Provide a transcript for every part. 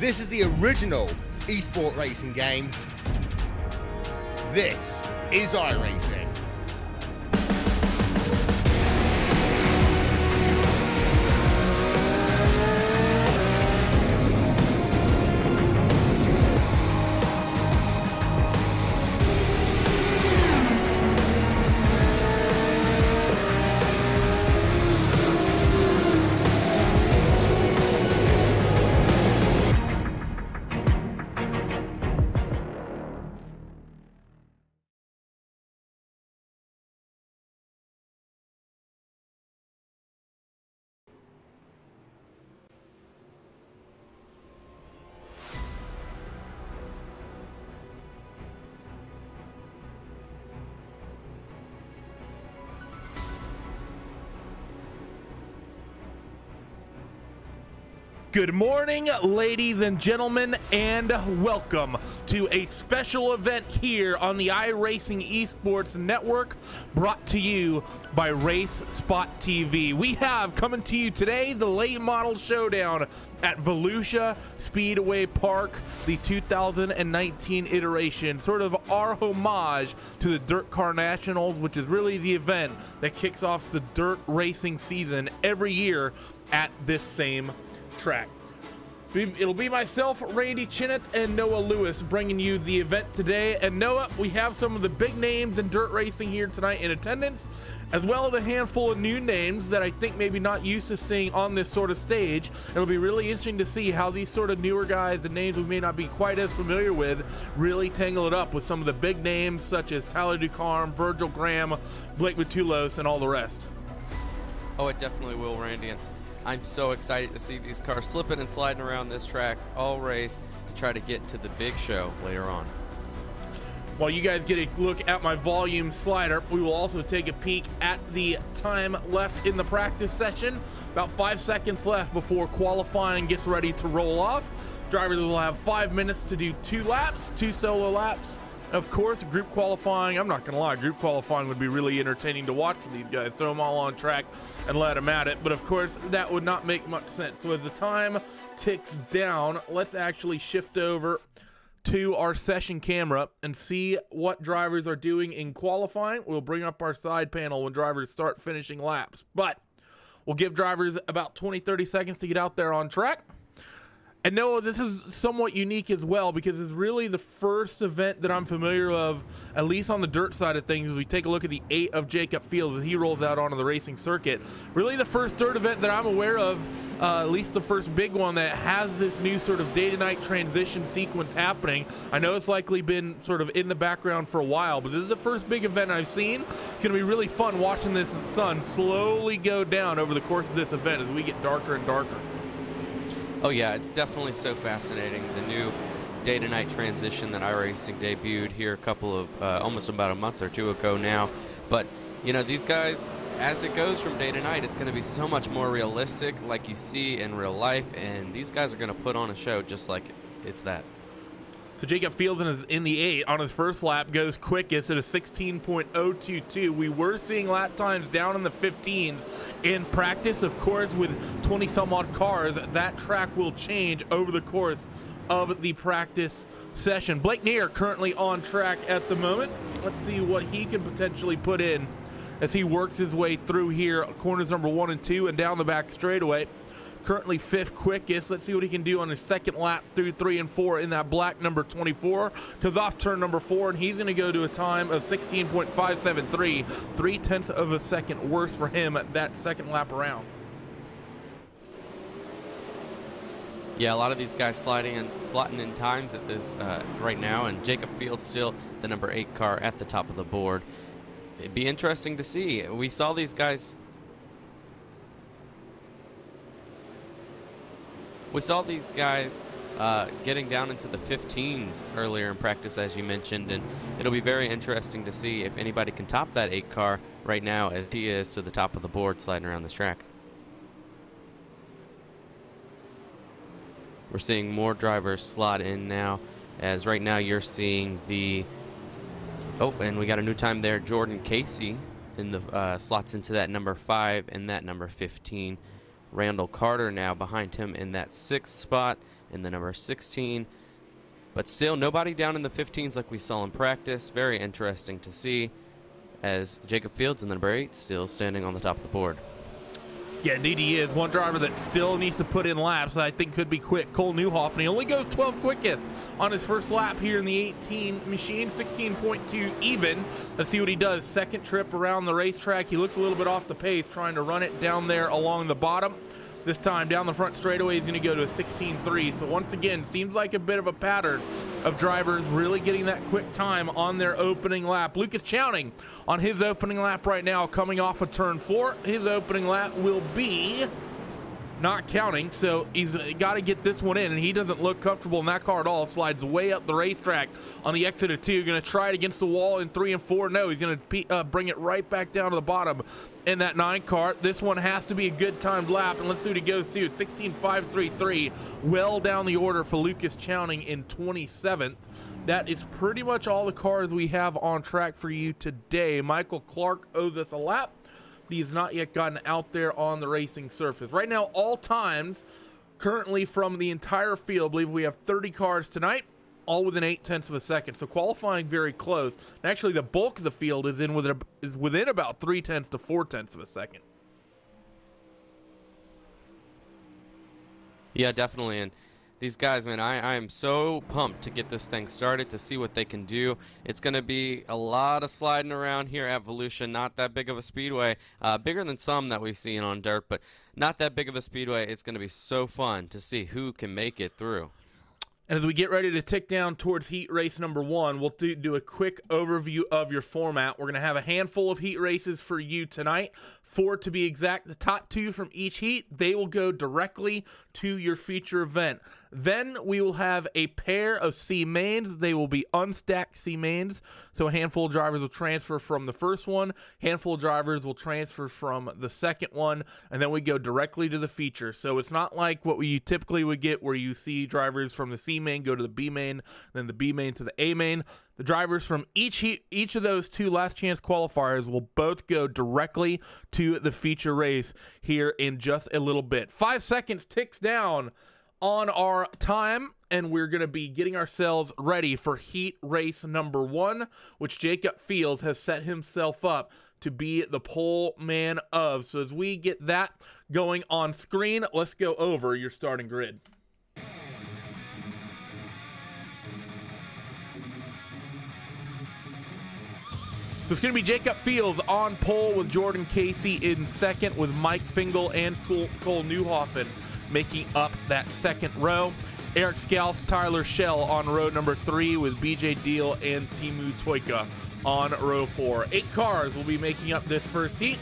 This is the original esport racing game. This is iRacing. Good morning, ladies and gentlemen, and welcome to a special event here on the iRacing Esports Network, brought to you by Race Spot TV. We have coming to you today the late model showdown at Volusia Speedway Park, the 2019 iteration, sort of our homage to the Dirt Car Nationals, which is really the event that kicks off the dirt racing season every year at this same track. It'll be myself, Randy Chinnett, and Noah Lewis bringing you the event today. And Noah, we have some of the big names in dirt racing here tonight in attendance, as well as a handful of new names that I think maybe not used to seeing on this sort of stage. It'll be really interesting to see how these sort of newer guys and names we may not be quite as familiar with really tangle it up with some of the big names such as Tyler Ducarme, Virgil Graham, Blake Matulos, and all the rest. Oh, it definitely will, Randy. And I'm so excited to see these cars slipping and sliding around this track all race to try to get to the big show later on. While you guys get a look at my volume slider, we will also take a peek at the time left in the practice session. About 5 seconds left before qualifying gets ready to roll off. Drivers will have 5 minutes to do 2 laps, 2 solo laps. Of course, group qualifying, I'm not going to lie, group qualifying would be really entertaining to watch for these guys. Throw them all on track and let them at it. But of course, that would not make much sense. So as the time ticks down, let's actually shift over to our session camera and see what drivers are doing in qualifying. We'll bring up our side panel when drivers start finishing laps. But we'll give drivers about 20-30 seconds to get out there on track. And Noah, this is somewhat unique as well because it's really the first event that I'm familiar of, at least on the dirt side of things, as we take a look at the 8 of Jacob Fields as he rolls out onto the racing circuit. Really the first dirt event that I'm aware of, at least the first big one that has this new sort of day-to-night transition sequence happening. I know it's likely been sort of in the background for a while, but this is the first big event I've seen. It's going to be really fun watching this sun slowly go down over the course of this event as we get darker and darker. Oh yeah, it's definitely so fascinating. The new day-to-night transition that iRacing debuted here a couple of, almost about a month or two ago now. But, you know, these guys, as it goes from day to night, it's going to be so much more realistic like you see in real life. And these guys are going to put on a show just like it's that. So Jacob Fields is in the 8 on his first lap, goes quickest at a 16.022. We were seeing lap times down in the 15s in practice. Of course, with 20 some odd cars, that track will change over the course of the practice session. Blake Neer currently on track at the moment. Let's see what he can potentially put in as he works his way through here, corners number 1 and 2 and down the back straightaway. Currently 5th quickest. Let's see what he can do on his second lap through 3 and 4 in that black number 24. Comes off turn number 4, and he's going to go to a time of 16.573, 0.3 of a second worse for him at that second lap around. Yeah, a lot of these guys slotting in times at this right now, and Jacob Fields still the number 8 car at the top of the board. It'd be interesting to see. We saw these guys. We saw these guys getting down into the 15s earlier in practice, as you mentioned, and it'll be very interesting to see if anybody can top that 8 car right now as he is to the top of the board sliding around this track. We're seeing more drivers slot in now, as right now you're seeing the, oh, and we got a new time there, Jordan Casey in the slots into that number 5 and that number 15. Randall Carter now behind him in that 6th spot in the number 16. But still, nobody down in the 15s like we saw in practice. Very interesting to see, as Jacob Fields in the number 8 still standing on the top of the board. Yeah, indeed he is. One driver that still needs to put in laps that I think could be quick, Cole Newhoff, and he only goes 12 quickest on his first lap here in the 18 machine, 16.2 even. Let's see what he does. Second trip around the racetrack. He looks a little bit off the pace, trying to run it down there along the bottom. This time down the front straightaway, he's going to go to a 16.3. So once again, seems like a bit of a pattern of drivers really getting that quick time on their opening lap. Lucas Chowning on his opening lap right now, coming off of turn 4. His opening lap will be not counting, so he's got to get this one in, and he doesn't look comfortable in that car at all. Slides way up the racetrack on the exit of 2. Going to try it against the wall in 3 and 4. No, he's going to bring it right back down to the bottom in that 9 car. This one has to be a good timed lap, and let's see what he goes to. 16.533, well down the order for Lucas Chowning in 27th. That is pretty much all the cars we have on track for you today. Michael Clark owes us a lap. He has not yet gotten out there on the racing surface. Right now, all times currently from the entire field, I believe we have 30 cars tonight, all within 0.8 of a second. So qualifying very close. And actually, the bulk of the field is within about 0.3 to 0.4 of a second. Yeah, definitely. And these guys, man, I am so pumped to get this thing started, to see what they can do. It's going to be a lot of sliding around here at Volusia. Not that big of a speedway. Bigger than some that we've seen on dirt, but not that big of a speedway. It's going to be so fun to see who can make it through. And as we get ready to tick down towards heat race number 1, we'll do a quick overview of your format. We're going to have a handful of heat races for you tonight. 4 to be exact. The top 2 from each heat, they will go directly to your feature event. Then we will have a pair of C mains. They will be unstacked C mains. So a handful of drivers will transfer from the first one. Handful of drivers will transfer from the second one. And then we go directly to the feature. So it's not like what you typically would get, where you see drivers from the C main go to the B main, then the B main to the A main. The drivers from each of those 2 last chance qualifiers will both go directly to the feature race here in just a little bit. 5 seconds ticks down on our time, and we're going to be getting ourselves ready for heat race number 1, which Jacob Fields has set himself up to be the pole man of. So as we get that going on screen, let's go over your starting grid. So it's going to be Jacob Fields on pole, with Jordan Casey in second, with Mike Fingal and Cole Newhoffen making up that second row. Eric Scalf, Tyler Schell on row number 3, with BJ Deal and Timu Toika on row 4. 8 cars will be making up this first heat,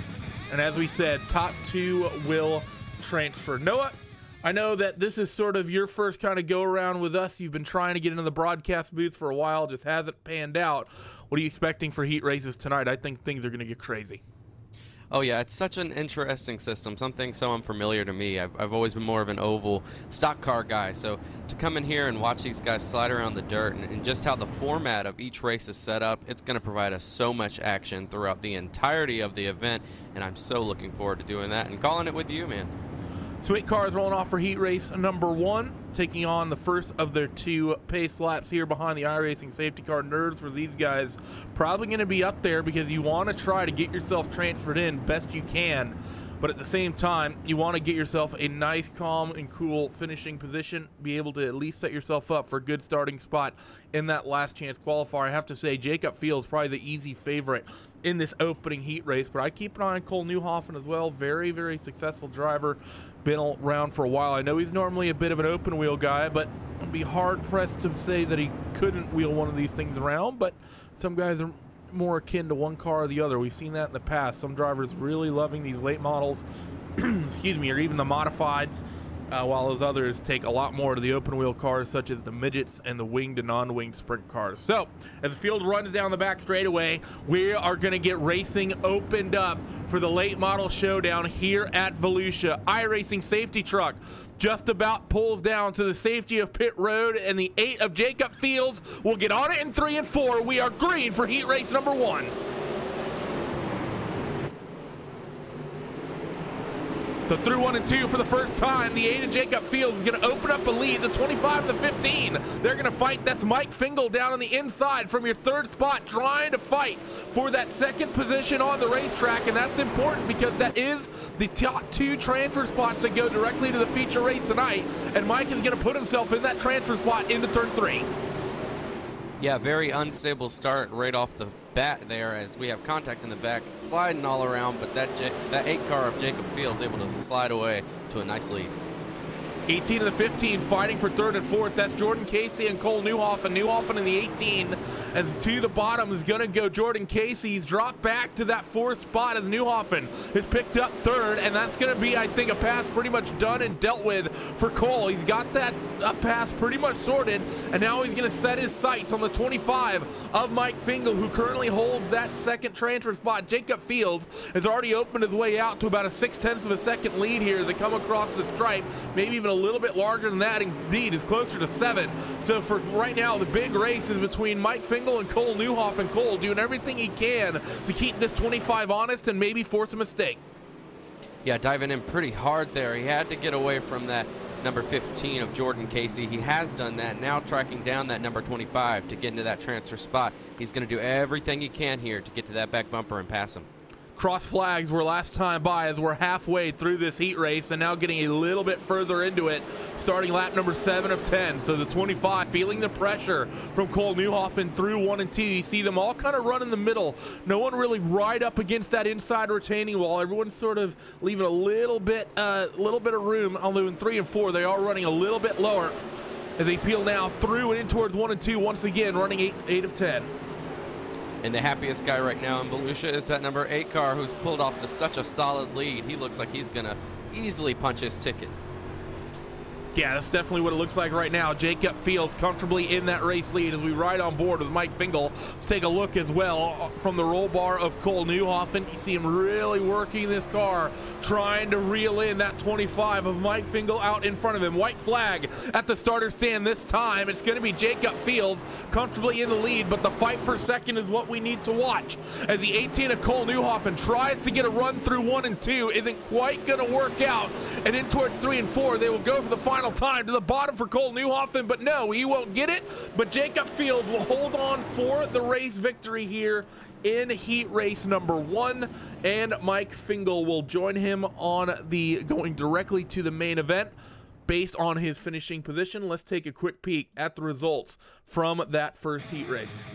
and as we said, top 2 will transfer. Noah, I know that this is sort of your first kind of go around with us. You've been trying to get into the broadcast booth for a while, just hasn't panned out. What are you expecting for heat races tonight? I think things are going to get crazy. Oh yeah, it's such an interesting system, something so unfamiliar to me. I've always been more of an oval stock car guy, so to come in here and watch these guys slide around the dirt, and just how the format of each race is set up, it's going to provide us so much action throughout the entirety of the event, and I'm so looking forward to doing that and calling it with you, man. So 8 cars rolling off for heat race number 1, taking on the first of their 2 pace laps here behind the iRacing safety car. Nerves for these guys probably going to be up there, because you want to try to get yourself transferred in best you can, but at the same time, you want to get yourself a nice, calm, and cool finishing position, be able to at least set yourself up for a good starting spot in that last chance qualifier. I have to say, Jacob Fields probably the easy favorite in this opening heat race, but I keep an eye on Cole Newhoffen as well. Very, very successful driver, been around for a while. I know he's normally a bit of an open wheel guy, but I'd be hard pressed to say that he couldn't wheel one of these things around. But some guys are more akin to one car or the other. We've seen that in the past. Some drivers really loving these late models, excuse me, or even the modifieds, while those others take a lot more to the open wheel cars, such as the midgets and the winged and non-winged sprint cars. So as the field runs down the back straightaway, we are going to get racing opened up for the late model showdown here at Volusia. iRacing safety truck just about pulls down to the safety of pit road, and the 8 of Jacob Fields will get on it in 3 and 4. We are green for heat race number 1. So through 1 and 2 for the first time, the 8 of Jacob Fields is going to open up a lead. The 25 and the 15, they're going to fight. That's Mike Fingal down on the inside from your third spot, trying to fight for that second position on the racetrack, and that's important because that is the top 2 transfer spots that go directly to the feature race tonight, and Mike is going to put himself in that transfer spot into turn 3. Yeah, very unstable start right off the bat there as we have contact in the back, sliding all around, but that 8 car of Jacob Fields able to slide away to a nice lead. 18 and the 15 fighting for third and fourth. That's Jordan Casey and Cole Newhoffen. Newhoffen in the 18 as to the bottom is going to go Jordan Casey. He's dropped back to that 4th spot as Newhoffen has picked up 3rd, and that's going to be, I think, a pass pretty much done and dealt with for Cole. He's got that pass pretty much sorted, and now he's going to set his sights on the 25 of Mike Fingal, who currently holds that second transfer spot. Jacob Fields has already opened his way out to about a 0.6 of a second lead here as they come across the stripe, maybe even a little bit larger than that. Indeed, is closer to 7. So for right now, the big race is between Mike Fingal and Cole Newhoffen. Cole doing everything he can to keep this 25 honest and maybe force a mistake. Yeah, diving in pretty hard there. He had to get away from that number 15 of Jordan Casey. He has done that. Now tracking down that number 25 to get into that transfer spot. He's going to do everything he can here to get to that back bumper and pass him. Cross flags were last time by as we're halfway through this heat race and now getting a little bit further into it, starting lap number 7 of 10. So the 25 feeling the pressure from Cole Newhoffen through 1 and 2. You see them all kind of run in the middle. No one really right up against that inside retaining wall. Everyone's sort of leaving a little bit of room. Although in 3 and 4 they are running a little bit lower as they peel now through and in towards 1 and 2 once again, running 8 of 10. And the happiest guy right now in Volusia is that number 8 car who's pulled off to such a solid lead. He looks like he's going to easily punch his ticket. Yeah, that's definitely what it looks like right now. Jacob Fields comfortably in that race lead as we ride on board with Mike Fingal. Let's take a look as well from the roll bar of Cole Newhoffen. You see him really working this car, trying to reel in that 25 of Mike Fingal out in front of him. White flag at the starter stand this time. It's going to be Jacob Fields comfortably in the lead, but the fight for second is what we need to watch. As the 18 of Cole Newhoffen tries to get a run through 1 and 2, isn't quite going to work out. And in towards 3 and 4, they will go for the final time to the bottom for Cole Newhoffen, but no, he won't get it. But Jacob Fields will hold on for the race victory here in heat race number 1, and Mike Fingal will join him on the going directly to the main event based on his finishing position. Let's take a quick peek at the results from that first heat race.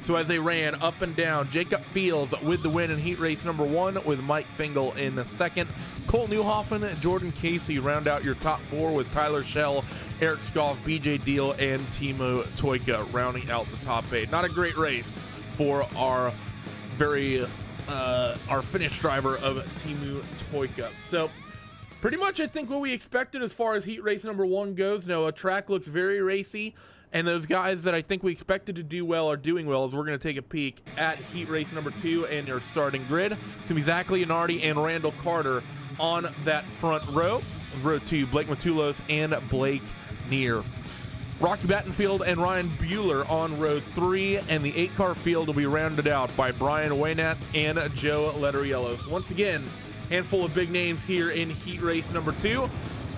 So as they ran up and down, Jacob Fields with the win in heat race number 1 with Mike Fingal in the second. Cole Newhoffen, Jordan Casey round out your top 4 with Tyler Schell, Eric Scoff, BJ Deal, and Timo Toika rounding out the top 8. Not a great race for our our finish driver of Timo Toika. So pretty much I think what we expected as far as heat race number 1 goes. No, a track looks very racy. And those guys that I think we expected to do well are doing well as we're going to take a peek at heat race number 2 and your starting grid. It's going to be Zach Leonardi and Randall Carter on that front row. Row 2, Blake Matulos and Blake Neer. Rocky Battenfield and Ryan Bueller on row 3, and the 8-car field will be rounded out by Brian Waynat and Joe Letteriello. So once again, handful of big names here in heat race number 2,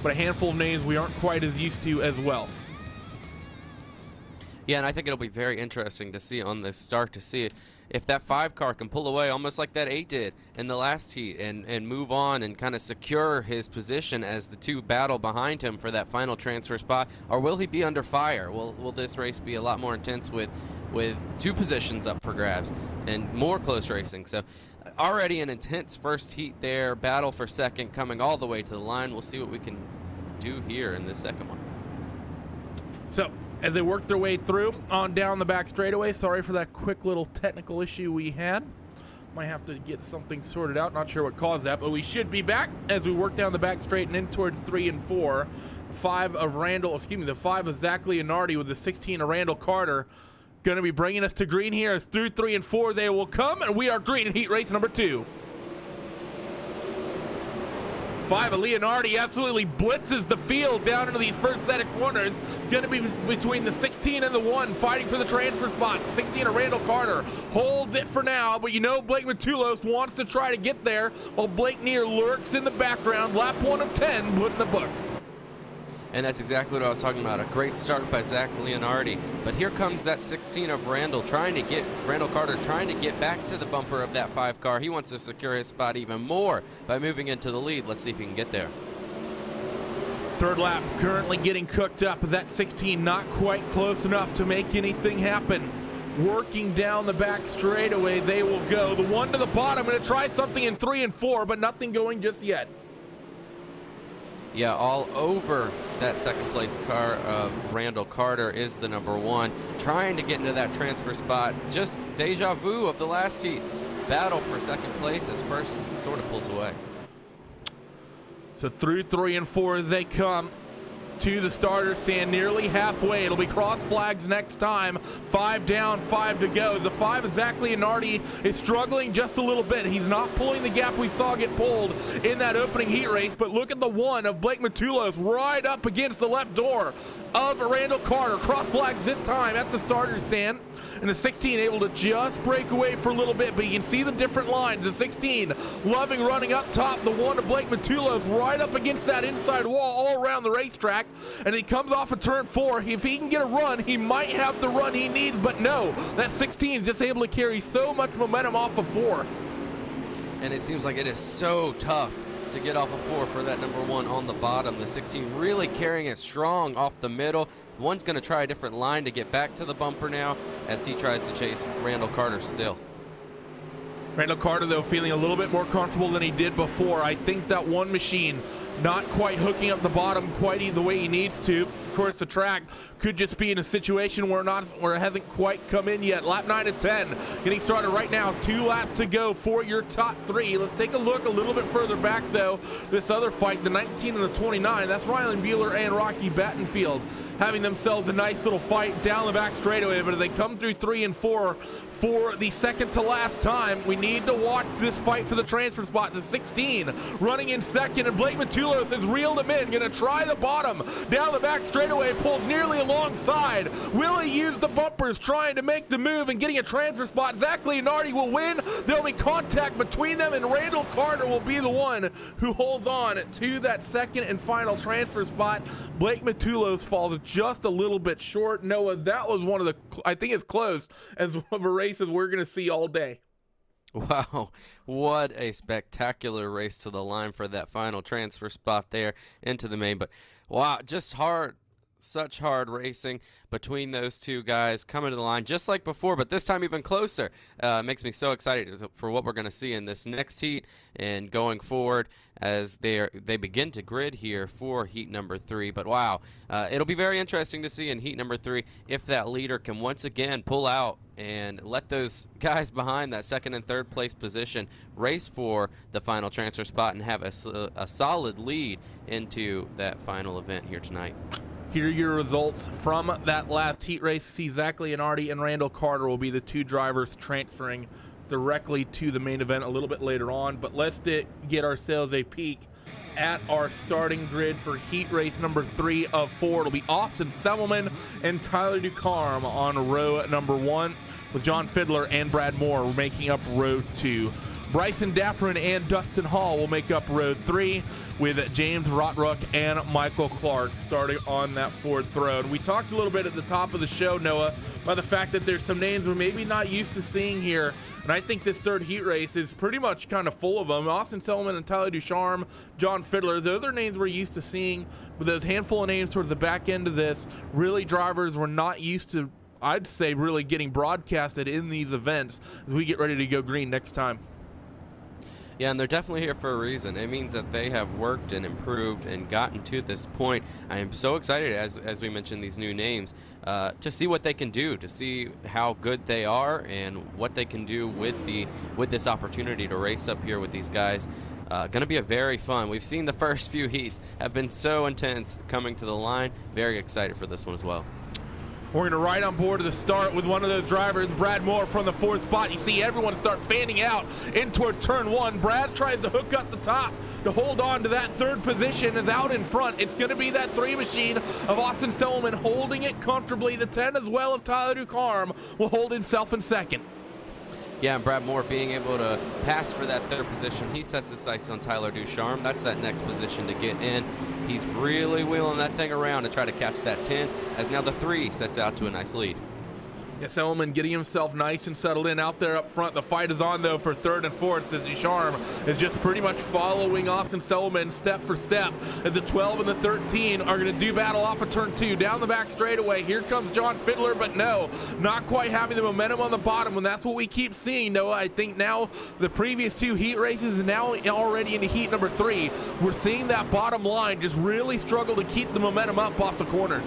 but a handful of names we aren't quite as used to as well. Yeah, and I think it'll be very interesting to see on this start to see if that 5 car can pull away almost like that 8 did in the last heat and move on and kind of secure his position as the 2 battle behind him for that final transfer spot, or will he be under fire? Will this race be a lot more intense with 2 positions up for grabs and more close racing? So already an intense first heat there, battle for second coming all the way to the line. We'll see what we can do here in this second one. So as they work their way through on down the back straightaway, sorry for that quick little technical issue we had. Might have to get something sorted out. Not sure what caused that, but we should be back as we work down the back straight and in towards 3 and 4. The 5 of Zach Leonardi with the 16 of Randall Carter going to be bringing us to green here. As through 3 and 4 they will come, and we are green in heat race number 2. 5 of Leonardi absolutely blitzes the field down into these first set of corners. It's going to be between the 16 and the 1, fighting for the transfer spot. 16 of Randall Carter holds it for now, but you know Blake Matulos wants to try to get there, while Blake Neer lurks in the background. Lap 1 of 10 put in the books. And that's exactly what I was talking about. A great start by Zach Leonardi. But here comes that 16 of Randall Carter trying to get back to the bumper of that 5 car. He wants to secure his spot even more by moving into the lead. Let's see if he can get there. Third lap currently getting cooked up. That 16 not quite close enough to make anything happen. Working down the back straightaway, they will go. The 1 to the bottom, going to try something in 3 and 4, but nothing going just yet. Yeah, all over that second place car of Randall Carter is the number 1, trying to get into that transfer spot. Just deja vu of the last heat. Battle for second place as first sort of pulls away. So through 3 and 4 they come to the starter stand, nearly halfway. It'll be cross flags next time. 5 down, 5 to go. The 5 of Zach Leonardi is struggling just a little bit. He's not pulling the gap we saw get pulled in that opening heat race, but look at the 1 of Blake Matulos right up against the left door of Randall Carter. Cross flags this time at the starter stand. And the 16 able to just break away for a little bit, but you can see the different lines. The 16 loving running up top. The 1 of Blake Matulos right up against that inside wall all around the racetrack. And he comes off of turn 4. If he can get a run, he might have the run he needs, but no. That 16 is just able to carry so much momentum off of 4. And it seems like it is so tough to get off of 4 for that number 1 on the bottom. The 16 really carrying it strong off the middle. One's going to try a different line to get back to the bumper now as he tries to chase Randall Carter still. Randall Carter, though, feeling a little bit more comfortable than he did before. I think that 1 machine not quite hooking up the bottom quite the way he needs to. Of course, the track could just be in a situation where it hasn't quite come in yet. Lap 9 of 10 getting started right now. 2 laps to go for your top 3. Let's take a look a little bit further back, though. This other fight, the 19 and the 29, that's Rylan Bueller and Rocky Battenfield having themselves a nice little fight down the back straightaway. But as they come through 3 and 4 for the second to last time, we need to watch this fight for the transfer spot. The 16 running in second, and Blake Matulos has reeled him in. Going to try the bottom down the back straightaway, pulled nearly alongside. Will he use the bumpers trying to make the move and getting a transfer spot? Zach Leonardi will win. There'll be contact between them, and Randall Carter will be the one who holds on to that second and final transfer spot. Blake Matulos falls just a little bit short. Noah, that was one of the, I think it's close as one of a races we're going to see all day. Wow, what a spectacular race to the line for that final transfer spot there into the main. But wow, just hard, such hard racing between those two guys coming to the line just like before, but this time even closer. Makes me so excited for what we're going to see in this next heat and going forward as they begin to grid here for heat number 3. But wow, it'll be very interesting to see in heat number 3 if that leader can once again pull out and let those guys behind that second and third place position race for the final transfer spot and have a solid lead into that final event here tonight. Here are your results from that last heat race. See, Zach Leonardi and Randall Carter will be the 2 drivers transferring directly to the main event a little bit later on. But let's get ourselves a peek at our starting grid for heat race number 3 of 4. It'll be Austin Semmelman and Tyler Ducarme on row number 1, with John Fiddler and Brad Moore making up row 2. Bryson Daffrin and Dustin Hall will make up row 3, with James Rotrock and Michael Clark starting on that 4th row. And we talked a little bit at the top of the show, Noah, by the fact that there's some names we're maybe not used to seeing here. And I think this 3rd heat race is pretty much kind of full of them. Austin Selman and Tyler Ducharme, John Fiddler, those are names we're used to seeing. But those handful of names towards the back end of this, really drivers we're not used to, I'd say, really getting broadcasted in these events as we get ready to go green next time. Yeah, and they're definitely here for a reason. It means that they have worked and improved and gotten to this point. I am so excited, as we mentioned, these new names, to see what they can do, to see how good they are and what they can do with this opportunity to race up here with these guys. Going to be a very fun. We've seen the first few heats have been so intense coming to the line. Very excited for this one as well. We're going to ride on board to the start with one of those drivers, Brad Moore, from the 4th spot. You see everyone start fanning out in towards turn 1. Brad tries to hook up the top to hold on to that 3rd position. Is out in front. It's going to be that 3 machine of Austin Selman holding it comfortably. The 10 as well of Tyler Ducharme will hold himself in 2nd. Yeah, and Brad Moore being able to pass for that 3rd position. He sets his sights on Tyler Ducharme. That's that next position to get in. He's really wheeling that thing around to try to catch that 10, as now the 3 sets out to a nice lead. Yeah, Selman getting himself nice and settled in out there up front. The fight is on, though, for 3rd and 4th, as Ducharme is just pretty much following Austin Selman step for step, as the 12 and the 13 are going to do battle off of turn 2. Down the back straightaway, here comes John Fiddler, but no, not quite having the momentum on the bottom, and that's what we keep seeing, Noah. I think now the previous 2 heat races and now already into heat number 3, we're seeing that bottom line just really struggle to keep the momentum up off the corner.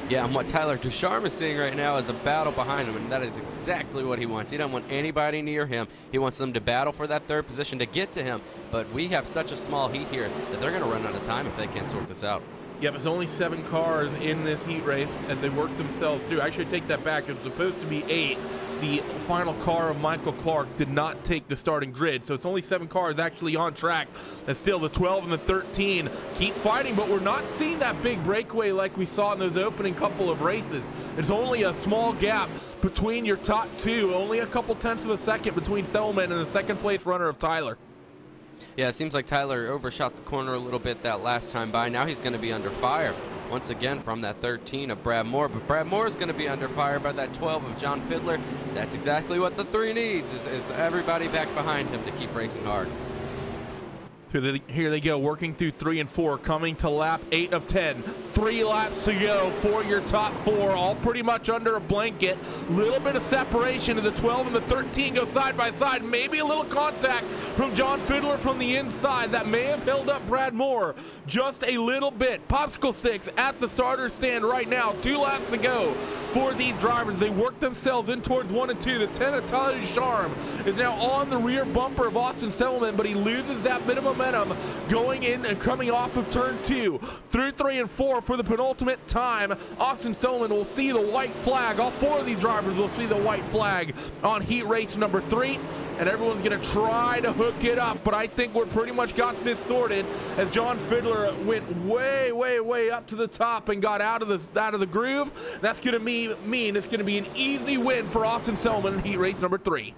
Yeah, and what Tyler Ducharme is seeing right now is a battle behind him, and that is exactly what he wants. He doesn't want anybody near him. He wants them to battle for that 3rd position to get to him, but we have such a small heat here that they're going to run out of time if they can't sort this out. Yeah, there's only 7 cars in this heat race as they work themselves through. I should take that back. It was supposed to be 8. The final car of Michael Clark did not take the starting grid, so it's only 7 cars actually on track. And still the 12 and the 13 keep fighting, but we're not seeing that big breakaway like we saw in those opening couple of races. There's only a small gap between your top 2, only a couple tenths of a second between Selman and the 2nd place runner of Tyler. Yeah, it seems like Tyler overshot the corner a little bit that last time by. Now he's going to be under fire once again from that 13 of Brad Moore, but Brad Moore is going to be under fire by that 12 of John Fiddler. That's exactly what the 3 needs, is everybody back behind him to keep racing hard. Here they go, working through 3 and 4, coming to lap 8 of 10. 3 laps to go for your top 4, all pretty much under a blanket. Little bit of separation of the 12 and the 13 go side by side. Maybe a little contact from John Fiddler from the inside that may have held up Brad Moore just a little bit. Popsicle sticks at the starter stand right now. 2 laps to go for these drivers. They work themselves in towards 1 and 2. The 10 of Tyler Ducharme is now on the rear bumper of Austin Selman, but he loses that bit of momentum going in and coming off of turn 2. Through 3 and 4 for the penultimate time, Austin Selman will see the white flag. All 4 of these drivers will see the white flag on heat race number 3. And everyone's going to try to hook it up, but I think we're pretty much got this sorted as John Fiddler went way, way, way up to the top and got out of the groove. That's going to mean it's going to be an easy win for Austin Selman in heat race number 3.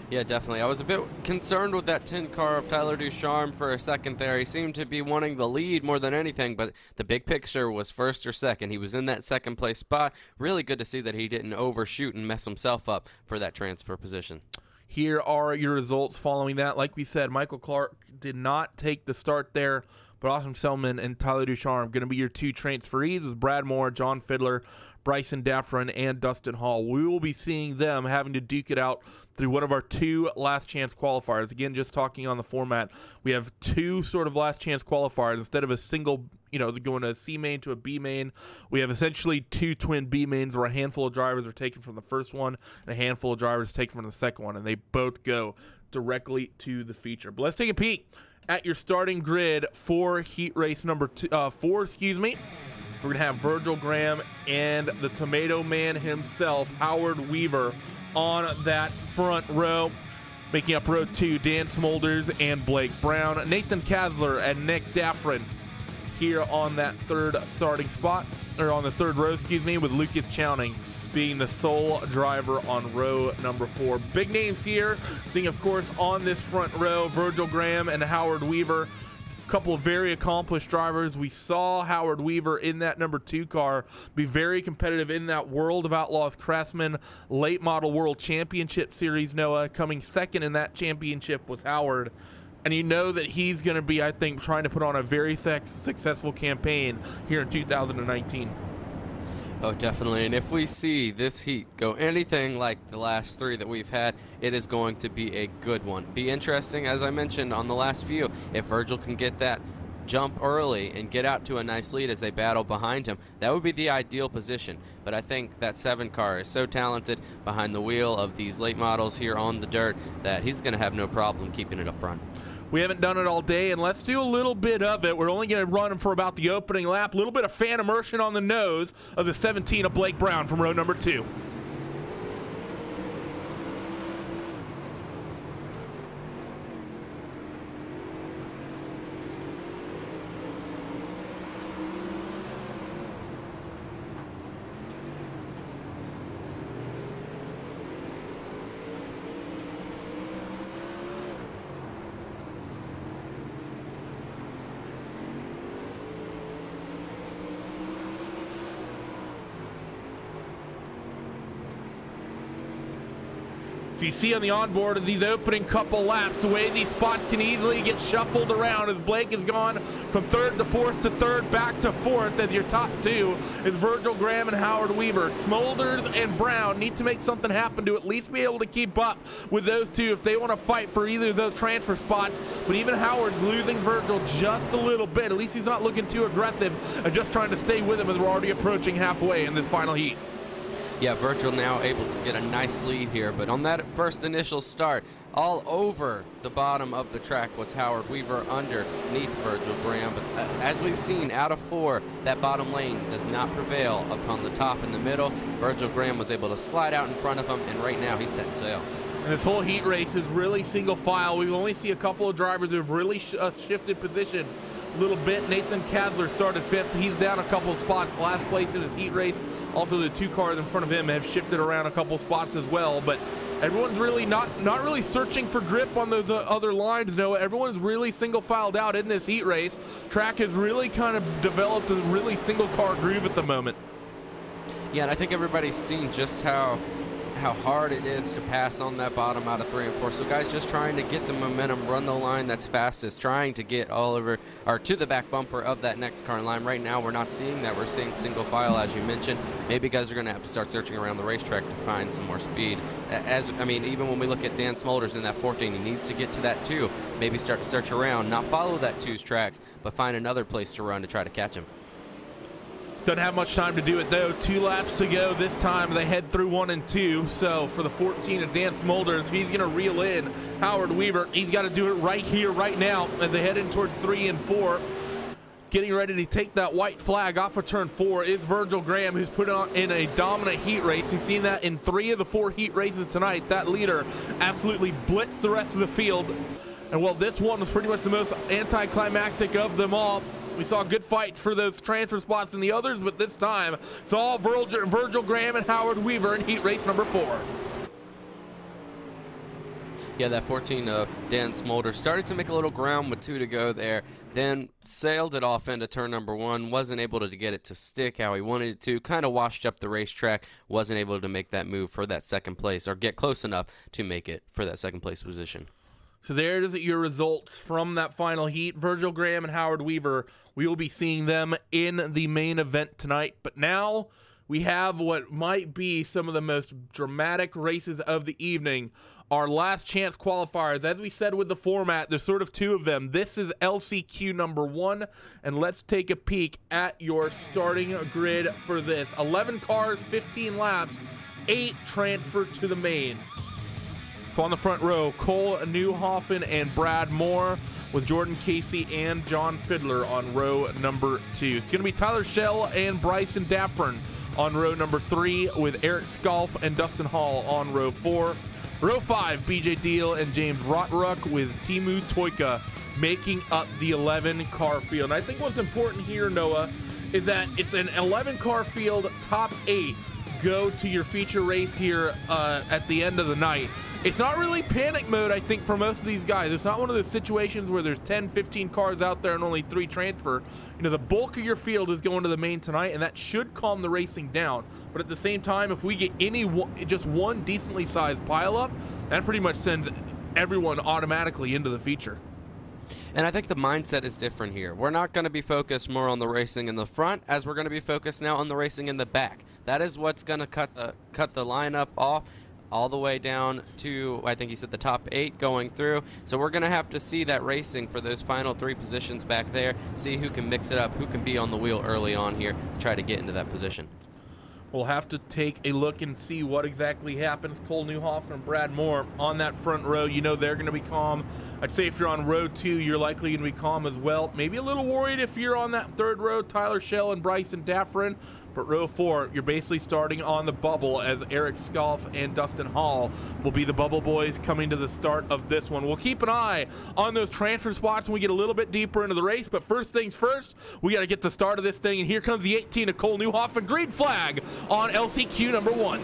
Yeah, definitely. I was a bit concerned with that 10 car of Tyler Ducharme for a second there. He seemed to be wanting the lead more than anything, but the big picture was 1st or 2nd. He was in that 2nd place spot. Really good to see that he didn't overshoot and mess himself up for that transfer position. Here are your results following that. Like we said, Michael Clark did not take the start there, but Austin Selman and Tyler Ducharme going to be your 2 transferees with Brad Moore, John Fiddler, Bryson Daffron, and Dustin Hall. We will be seeing them having to duke it out through one of our 2 last chance qualifiers. Again, just talking on the format, we have 2 sort of last chance qualifiers instead of a single, going to a C main to a B main. We have essentially 2 twin B mains where a handful of drivers are taken from the first one and a handful of drivers taken from the second one, and they both go directly to the feature. But let's take a peek at your starting grid for heat race number 4. We're going to have Virgil Graham and the Tomato Man himself, Howard Weaver, on that front row. Making up row 2, Dan Smolders and Blake Brown. Nathan Kasler and Nick Daffron here on that 3rd starting spot, or on the 3rd row, with Lucas Chowning being the sole driver on row number 4. Big names here, being of course on this front row, Virgil Graham and Howard Weaver. Couple of very accomplished drivers. We saw Howard Weaver in that number 2 car be very competitive in that World of Outlaws Craftsman Late Model World Championship Series. Noah, coming 2nd in that championship was Howard, and you know that he's going to be, I think, trying to put on a very successful campaign here in 2019. Oh, definitely. And if we see this heat go anything like the last 3 that we've had, it is going to be a good one. Be interesting, as I mentioned on the last few, if Virgil can get that jump early and get out to a nice lead as they battle behind him, that would be the ideal position. But I think that 7 car is so talented behind the wheel of these late models here on the dirt that he's going to have no problem keeping it up front. We haven't done it all day, and let's do a little bit of it. We're only going to run for about the opening lap. A little bit of fan immersion on the nose of the 17 of Blake Brown from row number 2. So you see on the onboard of these opening couple laps, the way these spots can easily get shuffled around as Blake has gone from 3rd to 4th to 3rd back to 4th, as your top 2 is Virgil Graham and Howard Weaver. Smolders and Brown need to make something happen to at least be able to keep up with those two if they want to fight for either of those transfer spots. But even Howard's losing Virgil just a little bit. At least he's not looking too aggressive and just trying to stay with him as we're already approaching halfway in this final heat. Yeah, Virgil now able to get a nice lead here, but on that first initial start, all over the bottom of the track was Howard Weaver underneath Virgil Graham. But as we've seen, out of 4, that bottom lane does not prevail upon the top and the middle. Virgil Graham was able to slide out in front of him, and right now he's setting sail. And this whole heat race is really single file. We only see a couple of drivers who have really shifted positions a little bit. Nathan Kasler started 5th. He's down a couple of spots, last place in his heat race. Also, the 2 cars in front of him have shifted around a couple spots as well, but everyone's really not really searching for grip on those other lines. No, everyone's really single filed out in this heat race. Track has really kind of developed a really single car groove at the moment. Yeah, and I think everybody's seen just how hard it is to pass on that bottom out of 3 and 4. So guys just trying to get the momentum, run the line that's fastest, trying to get all over or to the back bumper of that next car in line. Right now we're not seeing that. We're seeing single file, as you mentioned. Maybe guys are going to have to start searching around the racetrack to find some more speed. I mean, even when we look at Dan Smolders in that 14, he needs to get to that 2. Maybe start to search around, not follow that 2's tracks, but find another place to run to try to catch him. Doesn't have much time to do it, though. 2 laps to go this time. They head through 1 and 2. So for the 14 of Dan Smolders, he's going to reel in Howard Weaver. He's got to do it right here, right now, as they head in towards 3 and 4. Getting ready to take that white flag off of turn 4 is Virgil Graham, who's put on in a dominant heat race. You've seen that in 3 of the 4 heat races tonight. That leader absolutely blitzed the rest of the field. And well, this one was pretty much the most anticlimactic of them all. We saw good fights for those transfer spots in the others, but this time it's all Virgil Graham and Howard Weaver in heat race number 4. Yeah, that 14 Dan Smolders started to make a little ground with 2 to go there, then sailed it off into turn number 1, wasn't able to get it to stick how he wanted it to, kind of washed up the racetrack, wasn't able to make that move for that 2nd place or get close enough to make it for that 2nd place position. So there it is, your results from that final heat. Virgil Graham and Howard Weaver, we will be seeing them in the main event tonight. But now we have what might be some of the most dramatic races of the evening. Our last chance qualifiers. As we said with the format, there's sort of 2 of them. This is LCQ number 1, and let's take a peek at your starting grid for this. 11 cars, 15 laps, 8 transfer to the main. So on the front row, Cole Newhoffen and Brad Moore, with Jordan Casey and John Fiddler on row number 2. It's going to be Tyler Schell and Bryson Daffern on row number 3, with Eric Skalf and Dustin Hall on row 4. Row 5, BJ Deal and James Rottruck, with Timu Toika making up the 11-car field. And I think what's important here, Noah, is that it's an 11-car field. Top 8 go to your feature race here at the end of the night. It's not really panic mode, I think, for most of these guys. It's not one of those situations where there's 10, 15 cars out there and only 3 transfer. You know, the bulk of your field is going to the main tonight, and that should calm the racing down. But at the same time, if we get just one decently sized pileup, that pretty much sends everyone automatically into the feature. And I think the mindset is different here. We're not going to be focused more on the racing in the front, as we're going to be focused now on the racing in the back. That is what's going to cut the lineup off all the way down to, I think you said, the top 8 going through. So we're going to have to see that racing for those final 3 positions back there, see who can mix it up, who can be on the wheel early on here to try to get into that position. We'll have to take a look and see what exactly happens. Cole Newhoff and Brad Moore on that front row. You know they're going to be calm. I'd say if you're on row 2, you're likely going to be calm as well. Maybe a little worried if you're on that third row, Tyler Schell and Bryson Daffrin. But row 4, you're basically starting on the bubble, as Eric Skalf and Dustin Hall will be the bubble boys coming to the start of this one. We'll keep an eye on those transfer spots when we get a little bit deeper into the race. But first things first, we got to get the start of this thing. And here comes the 18 of Cole Newhoff, and green flag on LCQ number 1.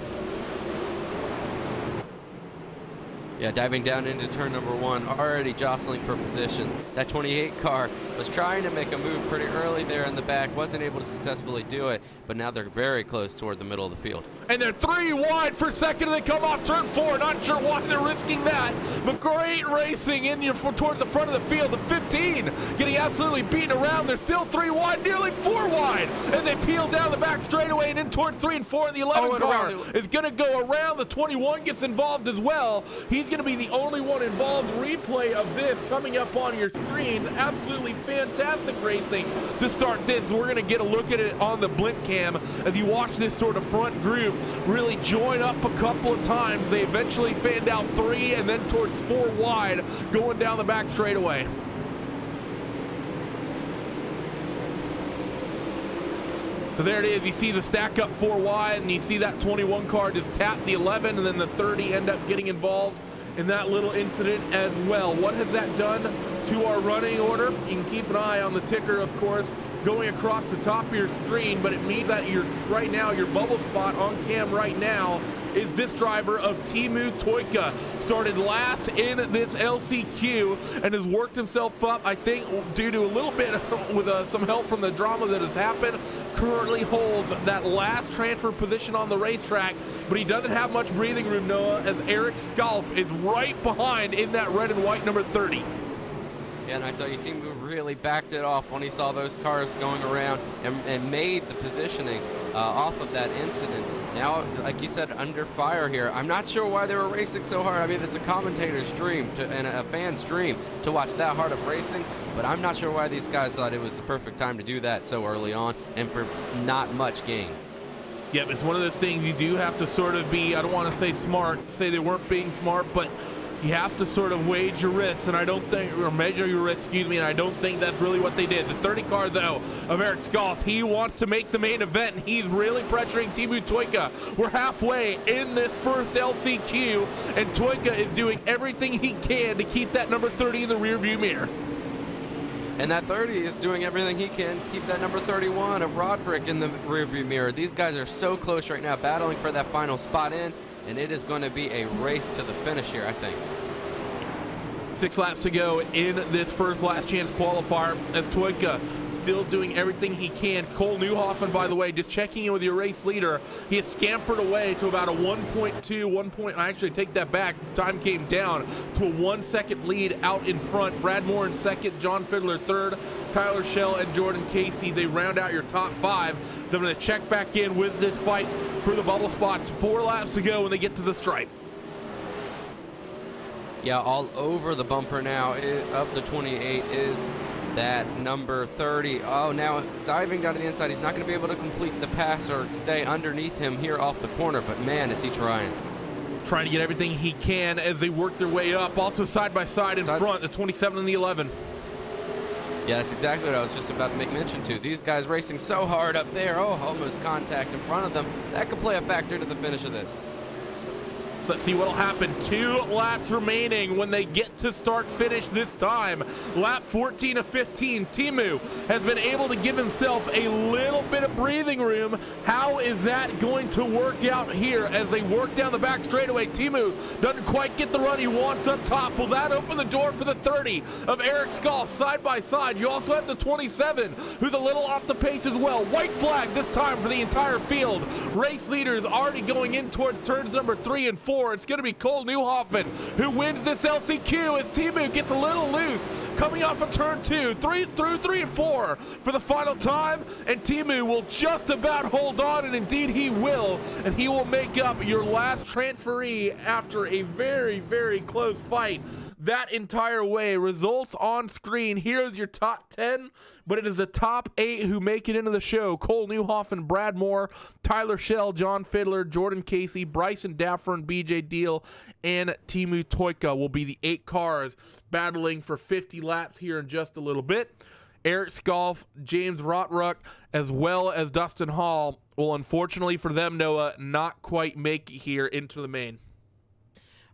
Yeah, diving down into turn number 1, already jostling for positions. That 28 car was trying to make a move pretty early there in the back, wasn't able to successfully do it, but now they're very close toward the middle of the field. And they're 3 wide for second, and they come off turn 4. Not sure why they're risking that, but great racing in toward the front of the field. The 15 getting absolutely beaten around. They're still 3 wide, nearly 4 wide, and they peel down the back straightaway and in toward 3 and 4. And the 11 car is going to go around. The 21 gets involved as well. He's going to be the only one involved. Replay of this coming up on your screens. Absolutely fantastic racing to start this. We're going to get a look at it on the blimp cam as you watch this sort of front group really join up a couple of times. They eventually fanned out 3 and then towards 4 wide going down the back straightaway. So there it is. You see the stack up 4 wide, and you see that 21 car just tap the 11, and then the 30 end up getting involved in that little incident as well. What has that done to our running order? You can keep an eye on the ticker, of course, going across the top of your screen, but it means that right now your bubble spot on cam right now is this driver of Teemu Toika. Started last in this LCQ and has worked himself up, I think, due to a little bit with some help from the drama that has happened. Currently holds that last transfer position on the racetrack, but he doesn't have much breathing room, Noah, as Eric Skalf is right behind in that red and white number 30. Yeah, and I tell you, Teemu really backed it off when he saw those cars going around and made the positioning off of that incident. Now, like you said, under fire here. I'm not sure why they were racing so hard. I mean, it's a commentator's dream and a fan's dream to watch that hard of racing, but I'm not sure why these guys thought it was the perfect time to do that so early on and for not much gain. Yep, it's one of those things you do have to sort of be, I don't want to say smart, say they weren't being smart, but you have to sort of wage your risks, and I don't think, or measure your risks, excuse me, and I don't think that's really what they did. The 30 car, though, of Eric Skalf, he wants to make the main event, and he's really pressuring Teemu Toika. We're halfway in this first LCQ, and Toika is doing everything he can to keep that number 30 in the rearview mirror. And that 30 is doing everything he can to keep that number 31 of Roderick in the rearview mirror. These guys are so close right now, battling for that final spot in, and it is going to be a race to the finish here, I think. 6 laps to go in this first last chance qualifier as Toika still doing everything he can. Cole Newhoff, by the way, just checking in with your race leader, he has scampered away to about a 1.2, I actually take that back, time came down to a 1 second lead out in front. Brad Moore in second, John Fiddler third, Tyler Schell and Jordan Casey, they round out your top 5. They're going to check back in with this fight for the bubble spots. 4 laps to go when they get to the stripe. Yeah, all over the bumper now of the 28 is that number 30. Oh, now diving down to the inside. He's not going to be able to complete the pass or stay underneath him here off the corner, but man, is he trying. Trying to get everything he can as they work their way up. Also side by side in front, the 27 and the 11. Yeah, that's exactly what I was just about to make mention to. These guys racing so hard up there. Oh, almost contact in front of them. That could play a factor to the finish of this. So let's see what'll happen. 2 laps remaining when they get to start finish this time. Lap 14 of 15. Teemu has been able to give himself a little bit of breathing room. How is that going to work out here as they work down the back straightaway? Teemu doesn't quite get the run he wants up top. Will that open the door for the 30 of Eric Skalf side by side? You also have the 27 who's a little off the pace as well. White flag this time for the entire field. Race leaders already going in towards turns number 3 and 4. It's going to be Cole Newhoff who wins this LCQ as Teemu gets a little loose coming off of turn 2, 3 and 4 for the final time, and Teemu will just about hold on, and indeed he will, and he will make up your last transferee after a very, very close fight. that entire way. Results on screen. Here's your top 10, but it is the top 8 who make it into the show. Cole Newhoff, Brad Moore, Tyler Schell, John Fiddler, Jordan Casey, Bryson Daffern, BJ Deal, and Timu Toika will be the 8 cars battling for 50 laps here in just a little bit. Eric Skolf, James Rottruck, as well as Dustin Hall will, unfortunately for them, Noah, not quite make it here into the main.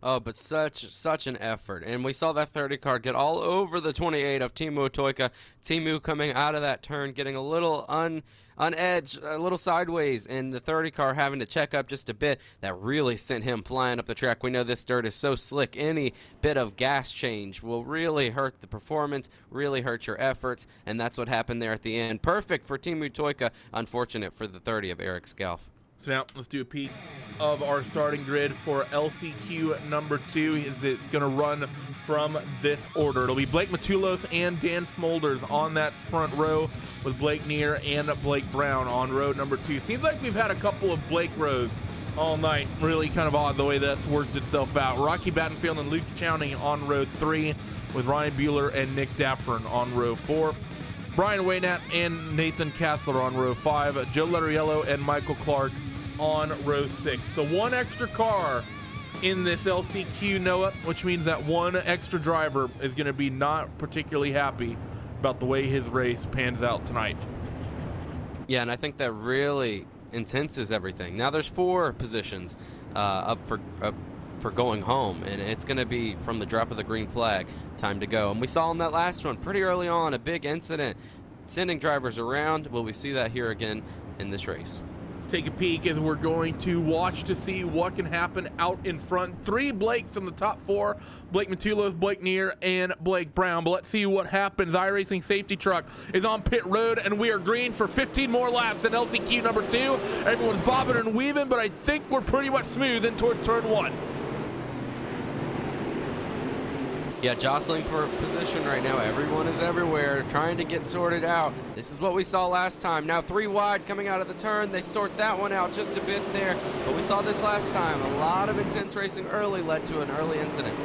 Oh, but such an effort. And we saw that 30 car get all over the 28 of Timu Toika. Timu coming out of that turn, getting a little unedged, a little sideways, and the 30 car having to check up just a bit. That really sent him flying up the track. We know this dirt is so slick. Any bit of gas change will really hurt the performance, really hurt your efforts, and that's what happened there at the end. Perfect for Timu Toika, unfortunate for the 30 of Eric Skolf. So now let's do a peek of our starting grid for LCQ number 2. It's going to run from this order. It'll be Blake Matulos and Dan Smolders on that front row, with Blake Neer and Blake Brown on row number 2. Seems like we've had a couple of Blake rows all night. Really kind of odd the way that's worked itself out. Rocky Battenfield and Luke Chowney on row 3, with Ryan Bueller and Nick Daffern on row 4. Brian Waynat and Nathan Kassler on row 5. Joe Letteriello and Michael Clark on row 6. So one extra car in this LCQ, Noah, which means that one extra driver is going to be not particularly happy about the way his race pans out tonight. Yeah, and I think that really intenses everything. Now there's 4 positions up for going home, and it's going to be from the drop of the green flag, time to go. And we saw in that last one pretty early on a big incident, sending drivers around. Will we see that here again in this race? Take a peek as we're going to watch to see what can happen out in front. 3 Blakes in the top 4, Blake Matulos, Blake Neer, and Blake Brown. But let's see what happens. iRacing safety truck is on pit road, and we are green for 15 more laps in LCQ number 2. Everyone's bobbing and weaving, but I think we're pretty much smooth in towards turn 1. Yeah, jostling for position right now. Everyone is everywhere, trying to get sorted out. This is what we saw last time. Now 3 wide coming out of the turn. They sort that one out just a bit there. But we saw this last time. A lot of intense racing early led to an early incident.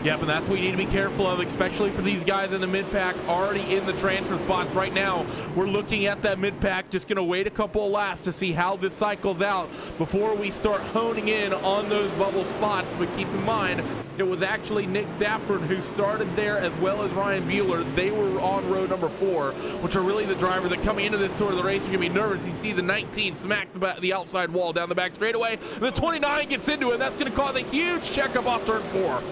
Yep, and that's what you need to be careful of, especially for these guys in the mid-pack already in the transfer spots. Right now, we're looking at that mid-pack, just going to wait a couple of laps to see how this cycles out before we start honing in on those bubble spots. But keep in mind, it was actually Nick Dafford who started there, as well as Ryan Bueller. They were on row number 4, which are really the driver that coming into this sort of the race are going to be nervous. You see the 19 smack the outside wall down the back straightaway. The 29 gets into it. That's going to cause a huge checkup off turn 4.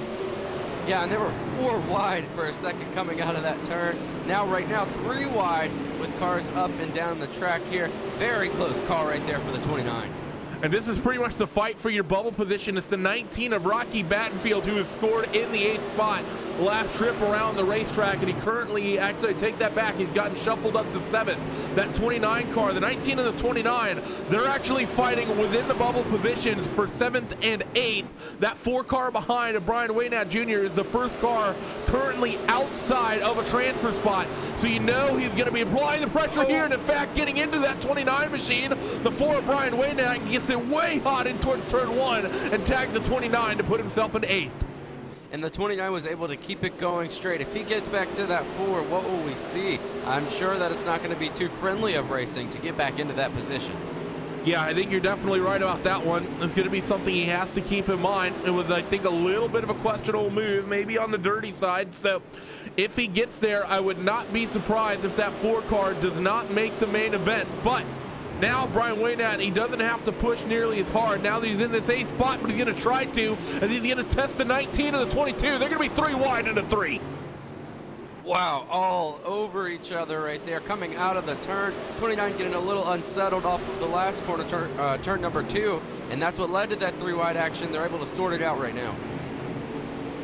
Yeah, and there were 4 wide for a second coming out of that turn. Now, right now, 3 wide with cars up and down the track here. Very close call right there for the 29. And this is pretty much the fight for your bubble position. It's the 19 of Rocky Battenfield, who has scored in the 8th spot last trip around the racetrack, and he currently, actually take that back, he's gotten shuffled up to 7th. That 29 car, the 19 and the 29, they're actually fighting within the bubble positions for 7th and 8th. That 4 car behind of Brian Waynat Jr. is the first car currently outside of a transfer spot. So you know he's going to be applying the pressure here, and in fact getting into that 29 machine. The 4 of Brian Waynat gets it way hot in towards turn 1 and tags the 29 to put himself in 8th. And the 29 was able to keep it going straight. If he gets back to that 4, what will we see? I'm sure that it's not going to be too friendly of racing to get back into that position. Yeah, I think you're definitely right about that one. It's going to be something he has to keep in mind. It was, I think, a little bit of a questionable move, maybe on the dirty side. So if he gets there, I would not be surprised if that 4 car does not make the main event. But now Brian Waynat, he doesn't have to push nearly as hard now that he's in this 8th spot, but he's going to try to, and he's going to test the 19 and the 22. They're going to be 3 wide into 3. Wow, all over each other right there, coming out of the turn. 29 getting a little unsettled off of the last corner, turn number 2, and that's what led to that 3 wide action. They're able to sort it out right now.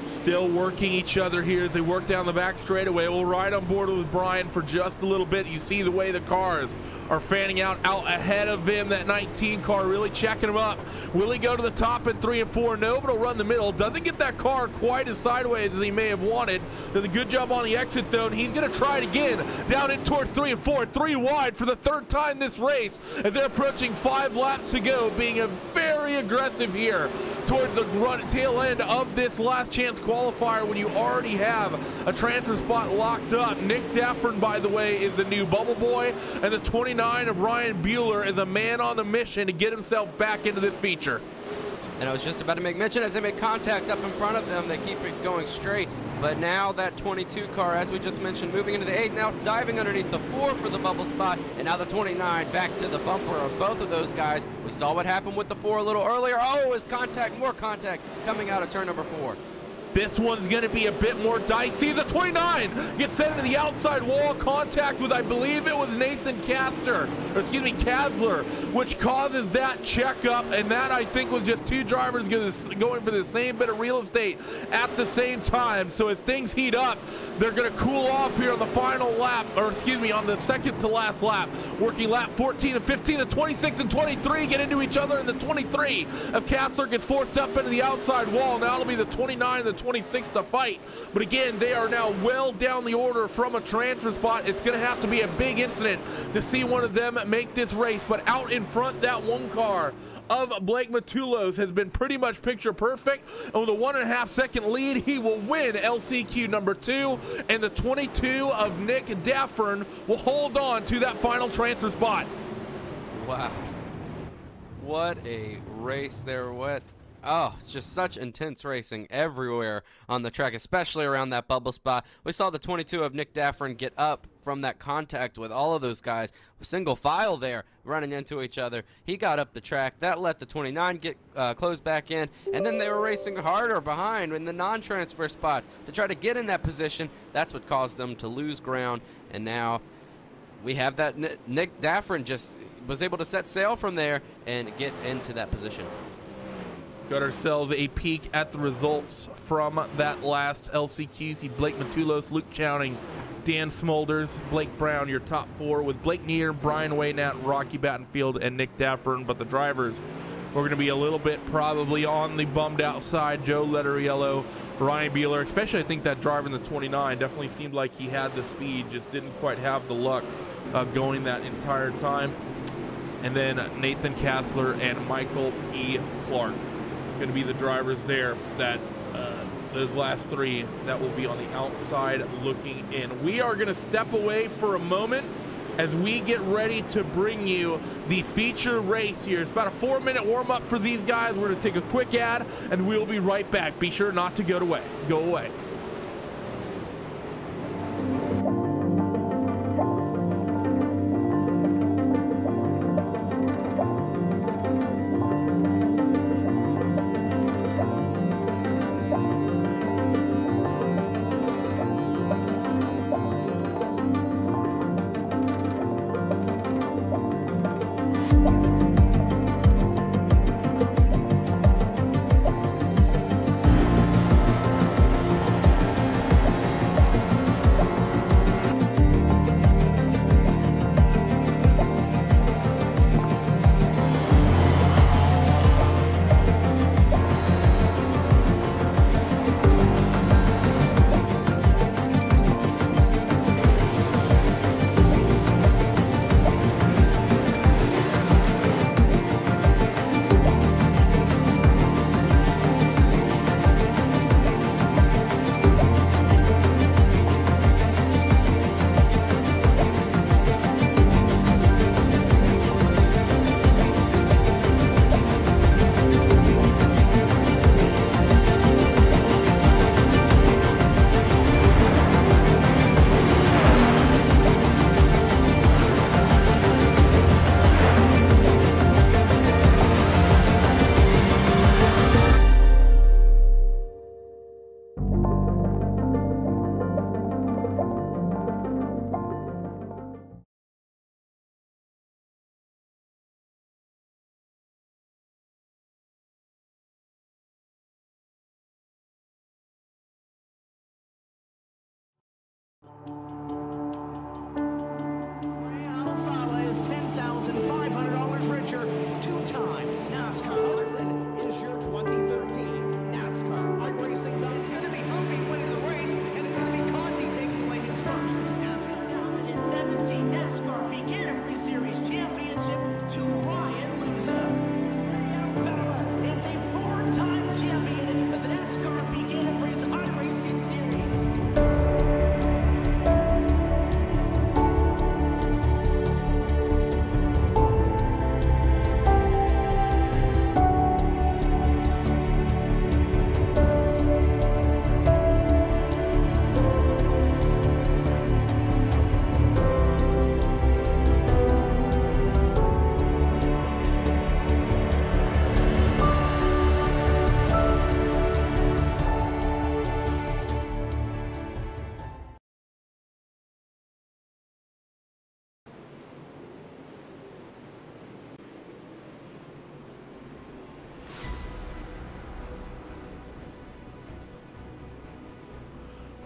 Still working each other here as they work down the back straightaway. We'll ride on board with Brian for just a little bit. You see the way the cars are fanning out ahead of him. That 19 car really checking him up. Will he go to the top in 3 and 4? No, but he'll run the middle. Doesn't get that car quite as sideways as he may have wanted. Does a good job on the exit though, and he's going to try it again down in towards 3 and 4. 3 wide for the 3rd time this race as they're approaching 5 laps to go, being a very aggressive here. towards the tail end of this last chance qualifier when you already have a transfer spot locked up. Nick Daffern, by the way, is the new bubble boy, and the 29 of Ryan Bueller is a man on a mission to get himself back into this feature. And I was just about to make mention, as they make contact up in front of them, they keep it going straight. But now that 22 car, as we just mentioned, moving into the 8, now diving underneath the 4 for the bubble spot, and now the 29 back to the bumper of both of those guys. We saw what happened with the 4 a little earlier. Oh, it's contact, more contact coming out of turn number 4. This one's going to be a bit more dicey. The 29 gets sent into the outside wall, contact with, I believe it was Nathan Kastler, which causes that checkup, and that, I think, was just two drivers going for the same bit of real estate at the same time. So as things heat up, they're going to cool off here on the final lap, or excuse me, on the second to last lap. Working lap 14 and 15, the 26 and 23 get into each other, and the 23 of Kastler gets forced up into the outside wall. Now it'll be the 29 and the 26 to fight, but again, they are now well down the order from a transfer spot. It's going to have to be a big incident to see one of them make this race, but out in front, that one car of Blake Matulos has been pretty much picture perfect, and with a 1.5 second lead, he will win LCQ number 2, and the 22 of Nick Daffern will hold on to that final transfer spot. Wow, what a race there. Oh, it's just such intense racing everywhere on the track, especially around that bubble spot. We saw the 22 of Nick Daffern get up from that contact with all of those guys, single file there, running into each other. He got up the track. That let the 29 get closed back in, and then they were racing harder behind in the non-transfer spots to try to get in that position. That's what caused them to lose ground, and now we have that Nick Daffern just was able to set sail from there and get into that position. Got ourselves a peek at the results from that last LCQ. See Blake Matulos, Luke Chowning, Dan Smulders, Blake Brown, your top 4, with Blake Neer, Brian Waynat, Rocky Battenfield, and Nick Daffern. But the drivers were going to be a little bit probably on the bummed out side. Joe Letteriello, Ryan Bueller, especially I think that driver in the 29 definitely seemed like he had the speed, just didn't quite have the luck of going that entire time. And then Nathan Kastler and Michael E. Clark going to be the drivers there that those last 3 that will be on the outside looking in. We are going to step away for a moment as we get ready to bring you the feature race here. It's about a 4-minute warm-up for these guys. We're going to take a quick ad and we'll be right back. Be sure not to go away.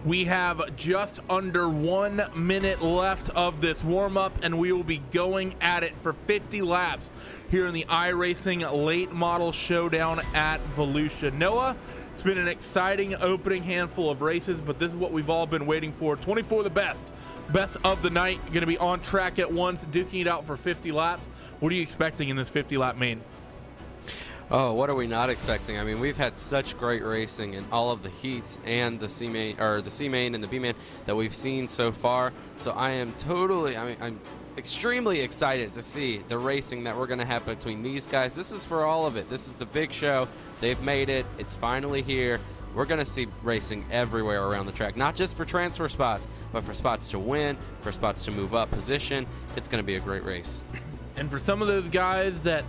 We have just under 1 minute left of this warm-up, and we will be going at it for 50 laps here in the iRacing late model showdown at Volusia. Noah, it's been an exciting opening handful of races, but this is what we've all been waiting for. 24 the best of the night, going to be on track at once, duking it out for 50 laps. What are you expecting in this 50-lap main? Oh, what are we not expecting? I mean, we've had such great racing in all of the heats and the C main, or the C main and the B main that we've seen so far. So I am totally, I'm extremely excited to see the racing that we're going to have between these guys. This is for all of it. This is the big show. They've made it. It's finally here. We're going to see racing everywhere around the track, not just for transfer spots, but for spots to win, for spots to move up position. It's going to be a great race. And for some of those guys that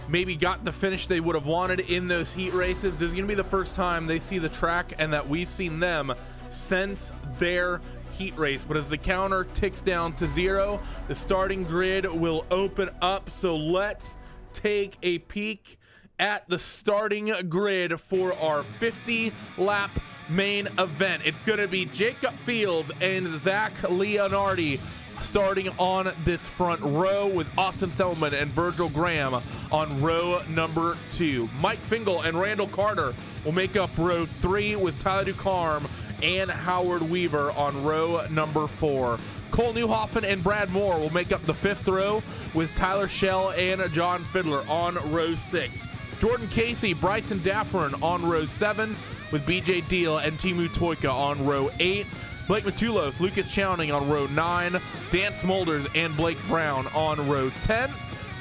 maybe got the finish they would have wanted in those heat races, this is going to be the first time they see the track and that we've seen them since their heat race. But as the counter ticks down to 0, the starting grid will open up. So let's take a peek at the starting grid for our 50-lap main event. It's going to be Jacob Fields and Zach Leonardi starting on this front row, with Austin Selman and Virgil Graham on row number 2. Mike Fingal and Randall Carter will make up row 3, with Tyler Ducarme and Howard Weaver on row number 4. Cole Newhoffen and Brad Moore will make up the 5th row, with Tyler Schell and John Fiddler on row 6. Jordan Casey, Bryson Daffern on row 7, with BJ Deal and Timu Toika on row 8. Blake Matulos, Lucas Chowning on row 9, Dan Smolders and Blake Brown on row 10,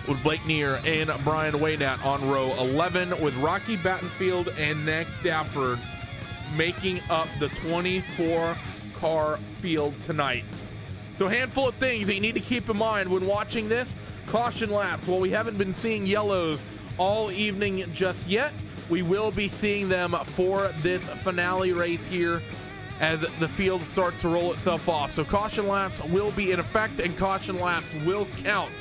with Blake Neer and Brian Waynat on row 11, with Rocky Battenfield and Nick Dafford making up the 24-car field tonight. So a handful of things that you need to keep in mind when watching this. Caution laps. While we haven't been seeing yellows all evening just yet, we will be seeing them for this finale race here as the field starts to roll itself off. So caution laps will be in effect, and caution laps will count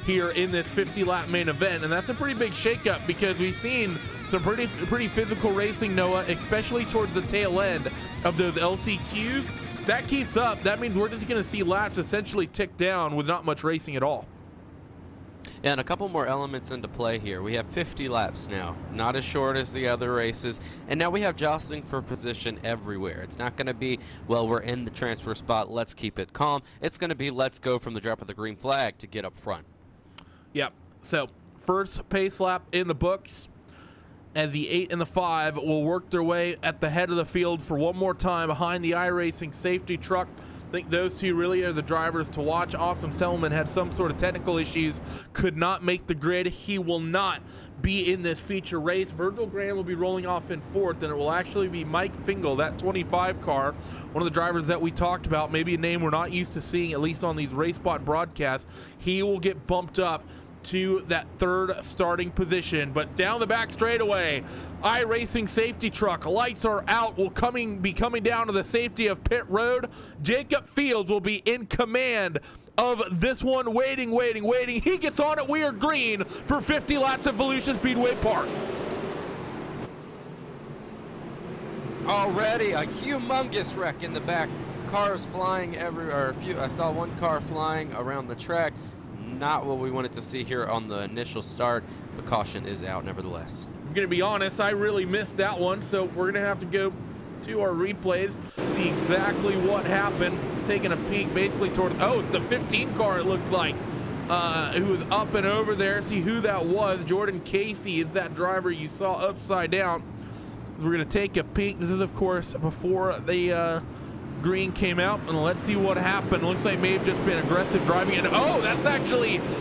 here in this 50-lap main event. And that's a pretty big shakeup, because we've seen some pretty physical racing, Noah, especially towards the tail end of those LCQs. That keeps up. That means we're just going to see laps essentially tick down with not much racing at all. Yeah, and a couple more elements into play here. We have 50 laps now, not as short as the other races, and now we have jostling for position everywhere. It's not going to be, well, we're in the transfer spot, let's keep it calm. It's going to be, let's go from the drop of the green flag to get up front. Yep. So first pace lap in the books, as the 8 and the 5 will work their way at the head of the field for one more time behind the iRacing safety truck. I think those two really are the drivers to watch. Austin Selman had some sort of technical issues, could not make the grid. He will not be in this feature race. Virgil Graham will be rolling off in 4th, and it will actually be Mike Fingal, that 25 car, one of the drivers that we talked about, maybe a name we're not used to seeing, at least on these race spot broadcasts. He will get bumped up to that 3rd starting position. But down the back straightaway, iRacing safety truck, lights are out, will be coming down to the safety of pit road. Jacob Fields will be in command of this one, waiting. He gets on it. We are green for 50 laps at Volusia Speedway Park. Already a humongous wreck in the back. Cars flying everywhere. I saw one car flying around the track. Not what we wanted to see here on the initial start, but caution is out nevertheless. I'm going to be honest, I really missed that one, so we're going to have to go to our replays, see exactly what happened. It's taking a peek basically toward, oh, it's the 15 car, it looks like, who was up and over there. See who that was. Jordan Casey is that driver you saw upside down. We're going to take a peek. This is, of course, before the green came out, and let's see what happened. Looks like may have just been aggressive driving, and oh,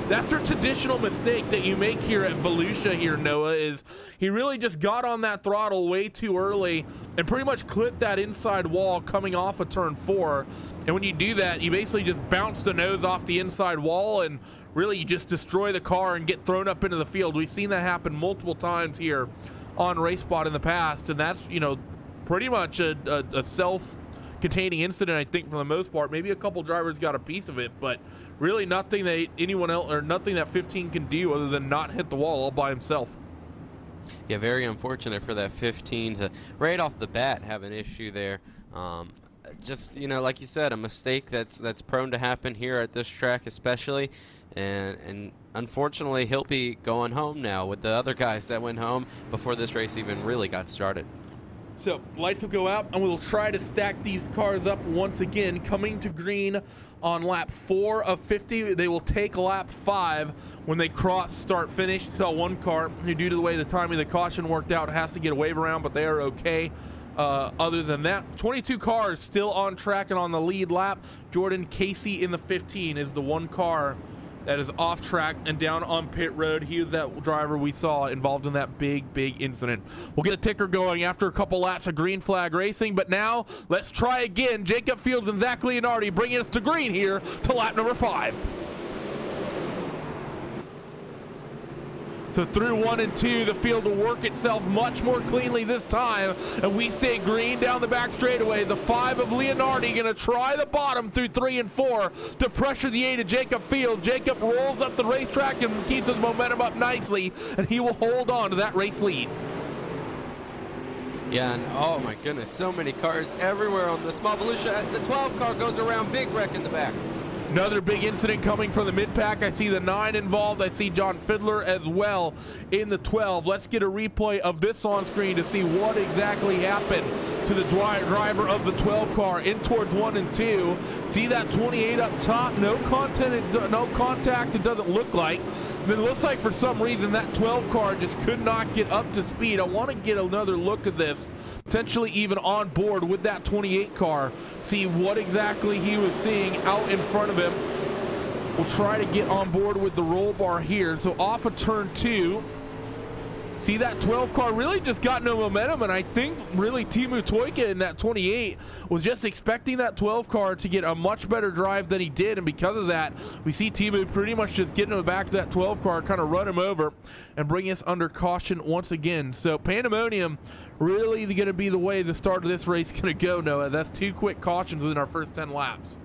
that's your traditional mistake that you make here at Volusia here, Noah, is he really just got on that throttle way too early and pretty much clipped that inside wall coming off of turn 4. And when you do that, you basically just bounce the nose off the inside wall, and really you just destroy the car and get thrown up into the field. We've seen that happen multiple times here on Race Spot in the past, and that's, you know, pretty much a self-containing incident, I think, for the most part. Maybe a couple drivers got a piece of it, but really nothing that anyone else, or nothing that 15 can do other than not hit the wall all by himself. Yeah, very unfortunate for that 15 to right off the bat have an issue there. just, you know, like you said, a mistake that's prone to happen here at this track especially. And unfortunately, he'll be going home now with the other guys that went home before this race even really got started. So lights will go out, and we'll try to stack these cars up once again. Coming to green on lap 4 of 50. They will take lap 5 when they cross start finish. So one car, who due to the way the timing of the caution worked out, has to get a wave around, but they are okay. Other than that, 22 cars still on track and on the lead lap. Jordan Casey in the 15 is the one car that is off track and down on pit road. He was that driver we saw involved in that big incident. We'll get a ticker going after a couple laps of green flag racing, but now let's try again. Jacob Fields and Zach Leonardi bringing us to green here to lap number 5. So through 1 and 2, the field will work itself much more cleanly this time, and we stay green down the back straightaway. The 5 of Leonardi going to try the bottom through 3 and 4 to pressure the 8 of Jacob Fields. Jacob rolls up the racetrack and keeps his momentum up nicely, and he will hold on to that race lead. Yeah, and oh my goodness, so many cars everywhere on the small Volusia as the 12 car goes around. Big wreck in the back. Another big incident coming from the mid-pack. I see the 9 involved. I see John Fiddler as well in the 12. Let's get a replay of this on screen to see what exactly happened to the driver of the 12 car in towards 1 and 2. See that 28 up top? No contact, it doesn't look like. And it looks like for some reason that 12 car just could not get up to speed. I want to get another look at this, potentially even on board with that 28 car, see what exactly he was seeing out in front of him. We'll try to get on board with the roll bar here. So off of turn 2, see that 12 car really just got no momentum, and I think really Teemu Toika in that 28 was just expecting that 12 car to get a much better drive than he did, and because of that, we see Teemu pretty much just getting in the back of that 12 car, kind of run him over and bring us under caution once again. So Pandemonium really going to be the way the start of this race is going to go, Noah. That's 2 quick cautions within our first 10 laps.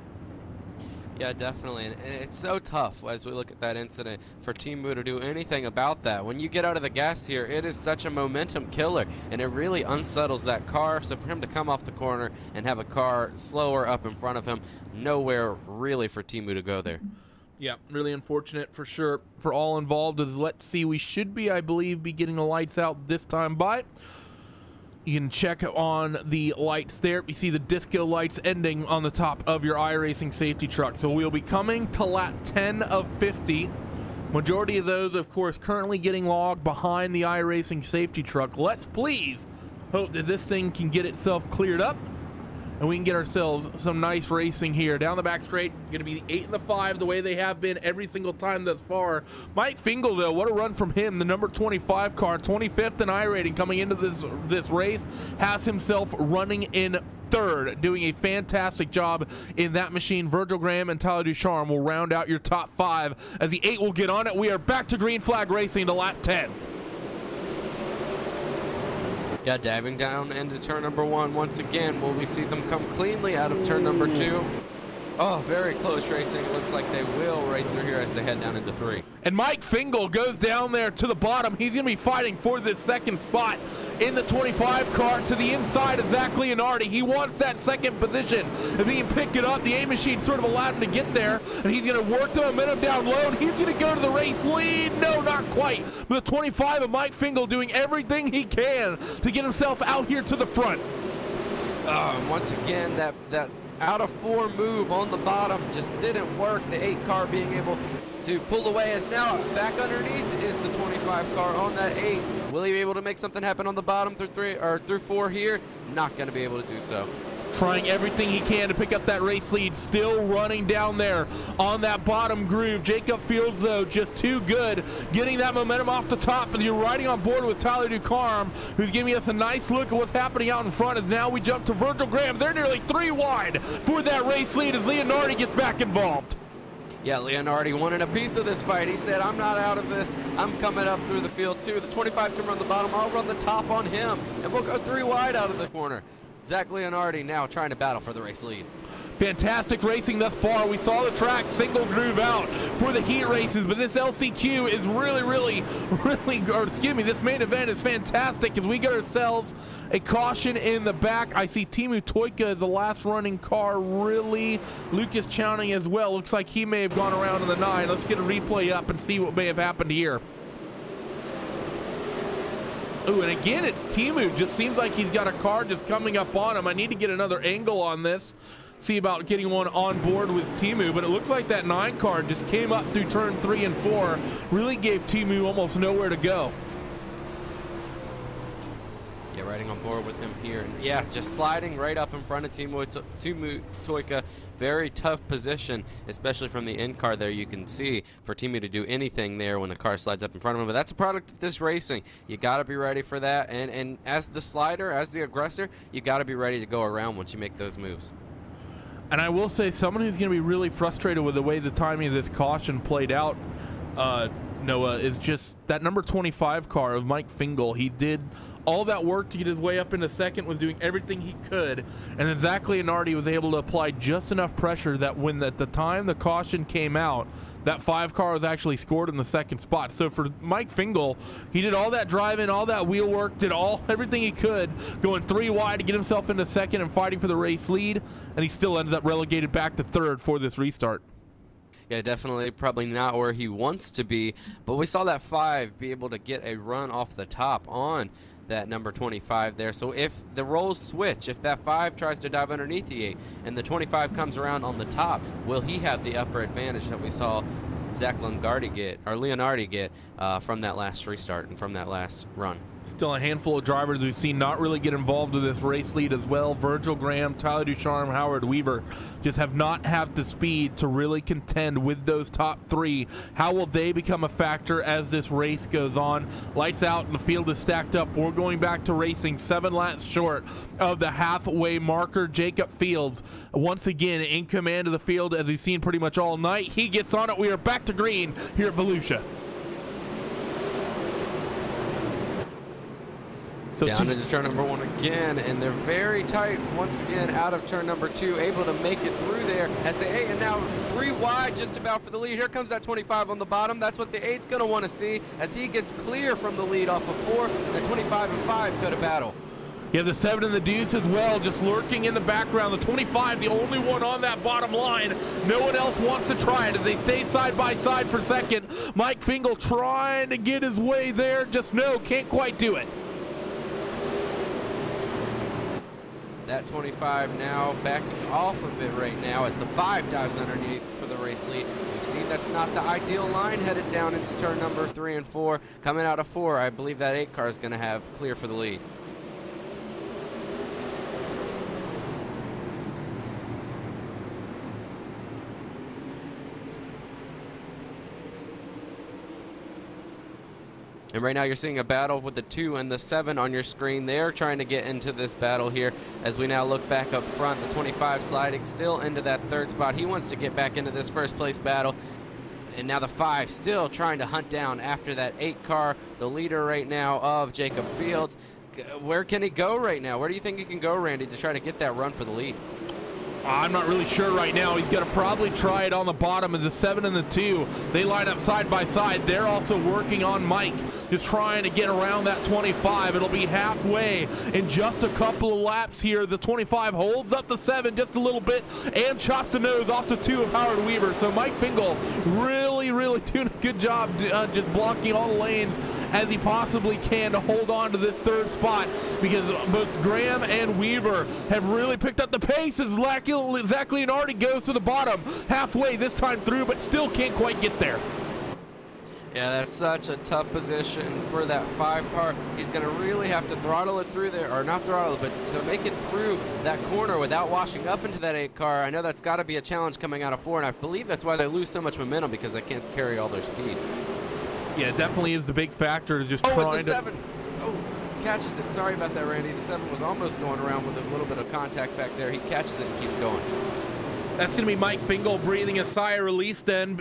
Yeah, definitely, and it's so tough as we look at that incident for Teemu to do anything about that. When you get out of the gas here, it is such a momentum killer, and it really unsettles that car. So for him to come off the corner and have a car slower up in front of him, nowhere really for Teemu to go there. Yeah, really unfortunate for sure for all involved. As let's see, we should be, I believe, be getting the lights out this time by. You can check on the lights there. You see the disco lights ending on the top of your iRacing safety truck. So we'll be coming to lap 10 of 50. Majority of those, of course, currently getting logged behind the iRacing safety truck. Let's please hope that this thing can get itself cleared up and we can get ourselves some nice racing here. Down the back straight, going to be the 8 and the 5, the way they have been every single time thus far. Mike Fingal, though, what a run from him. The number 25 car, 25th in iRating coming into this race, has himself running in 3rd, doing a fantastic job in that machine. Virgil Graham and Tyler Ducharme will round out your top 5 as the 8 will get on it. We are back to green flag racing to lap 10. Yeah, diving down into turn number 1 once again. Will we see them come cleanly out of turn number 2? Oh, very close racing. It looks like they will right through here as they head down into 3. And Mike Fingal goes down there to the bottom. He's going to be fighting for this 2nd spot in the 25 car to the inside of Zach Leonardi. He wants that 2nd position. If he can pick it up, the A-Machine sort of allowed him to get there, and he's going to work the momentum down low, and he's going to go to the race lead. No, not quite. But the 25 of Mike Fingal doing everything he can to get himself out here to the front. Once again, that out of 4 move on the bottom just didn't work. The 8 car being able to pull away, as now back underneath is the 25 car on that 8. Will he be able to make something happen on the bottom through 3 or through 4 here? Not going to be able to do so. Trying everything he can to pick up that race lead, still running down there on that bottom groove. Jacob Fields, though, just too good, getting that momentum off the top, and you're riding on board with Tyler Ducharme, who's giving us a nice look at what's happening out in front. As now we jump to Virgil Graham. They're nearly 3 wide for that race lead as Leonardi gets back involved. Yeah, Leonardi wanted a piece of this fight. He said, I'm not out of this. I'm coming up through the field, too. The 25 can run the bottom. I'll run the top on him, and we'll go 3 wide out of the corner. Zach Leonardi now trying to battle for the race lead. Fantastic racing thus far. We saw the track single groove out for the heat races, but this LCQ is really, or excuse me, this main event is fantastic as we get ourselves a caution in the back. I see Timu Toika is the last running car, really. Lucas Chowning as well. Looks like he may have gone around in the 9. Let's get a replay up and see what may have happened here. Ooh, and again, it's Timu. Just seems like he's got a car just coming up on him. I need to get another angle on this. See about getting one on board with Timu, but it looks like that 9 car just came up through turn 3 and 4. Really gave Timu almost nowhere to go. Yeah, riding on board with him here. And yeah, just sliding right up in front of Timu Toika. Very tough position, especially from the in car there. You can see for Timu to do anything there when a car slides up in front of him. But that's a product of this racing. You got to be ready for that. And as the slider, as the aggressor, you got to be ready to go around once you make those moves. And I will say, someone who's going to be really frustrated with the way the timing of this caution played out, Noah, is just that number 25 car of Mike Fingal. He did all that work to get his way up into second, was doing everything he could, and then Zach Leonardi was able to apply just enough pressure that when at the time the caution came out, that 5 car was actually scored in the second spot. So for Mike Fingal, he did all that driving, all that wheel work, did everything he could, going 3 wide to get himself into second and fighting for the race lead, and he still ended up relegated back to 3rd for this restart. Yeah, definitely probably not where he wants to be, but we saw that 5 be able to get a run off the top on that number 25 there. So if the roles switch, if that 5 tries to dive underneath the 8 and the 25 comes around on the top, will he have the upper advantage that we saw Zach Leonardi get from that last restart and from that last run? Still a handful of drivers we've seen not really get involved with this race lead as well. Virgil Graham, Tyler Ducharme, Howard Weaver just have not had the speed to really contend with those top 3. How will they become a factor as this race goes on? Lights out and the field is stacked up. We're going back to racing 7 laps short of the halfway marker. Jacob Fields once again in command of the field as we've seen pretty much all night. He gets on it. We are back to green here at Volusia. So down into turn number 1 again, and they're very tight once again out of turn number 2, able to make it through there as the 8, and now 3 wide just about for the lead. Here comes that 25 on the bottom. That's what the 8's going to want to see as he gets clear from the lead off of 4, and the 25 and 5 go to battle. Yeah, the 7 and the deuce as well, just lurking in the background. The 25, the only one on that bottom line. No one else wants to try it as they stay side by side for second. Mike Fingal trying to get his way there, just can't quite do it. That 25 now backing off of it right now as the 5 dives underneath for the race lead. We've seen that's not the ideal line headed down into turn number 3 and 4. Coming out of 4, I believe that 8 car is going to have clear for the lead. And right now you're seeing a battle with the 2 and the 7 on your screen. They're trying to get into this battle here as we now look back up front. The 25 sliding still into that 3rd spot. He wants to get back into this 1st place battle. And now the 5 still trying to hunt down after that 8 car, the leader right now of Jacob Fields. Where can he go right now? Where do you think he can go, Randy, to try to get that run for the lead? I'm not really sure right now. He's going to probably try it on the bottom of the 7 and the 2. They line up side by side. They're also working on Mike, just trying to get around that 25. It'll be halfway in just a couple of laps here. The 25 holds up the 7 just a little bit and chops the nose off the 2 of Howard Weaver. So Mike Fingal really doing a good job just blocking all the lanes as he possibly can to hold on to this 3rd spot, because both Graham and Weaver have really picked up the pace as Zach Leonardi goes to the bottom halfway this time through, but still can't quite get there. Yeah, that's such a tough position for that 5 car. He's going to really have to throttle it through there, or not throttle it, but to make it through that corner without washing up into that 8 car. I know that's got to be a challenge coming out of 4, and I believe that's why they lose so much momentum, because they can't carry all their speed. Yeah, it definitely is the big factor to just trying it's the 7. Oh, catches it. Sorry about that, Randy. The 7 was almost going around with a little bit of contact back there. He catches it and keeps going. That's going to be Mike Fingal breathing a sigh of relief then,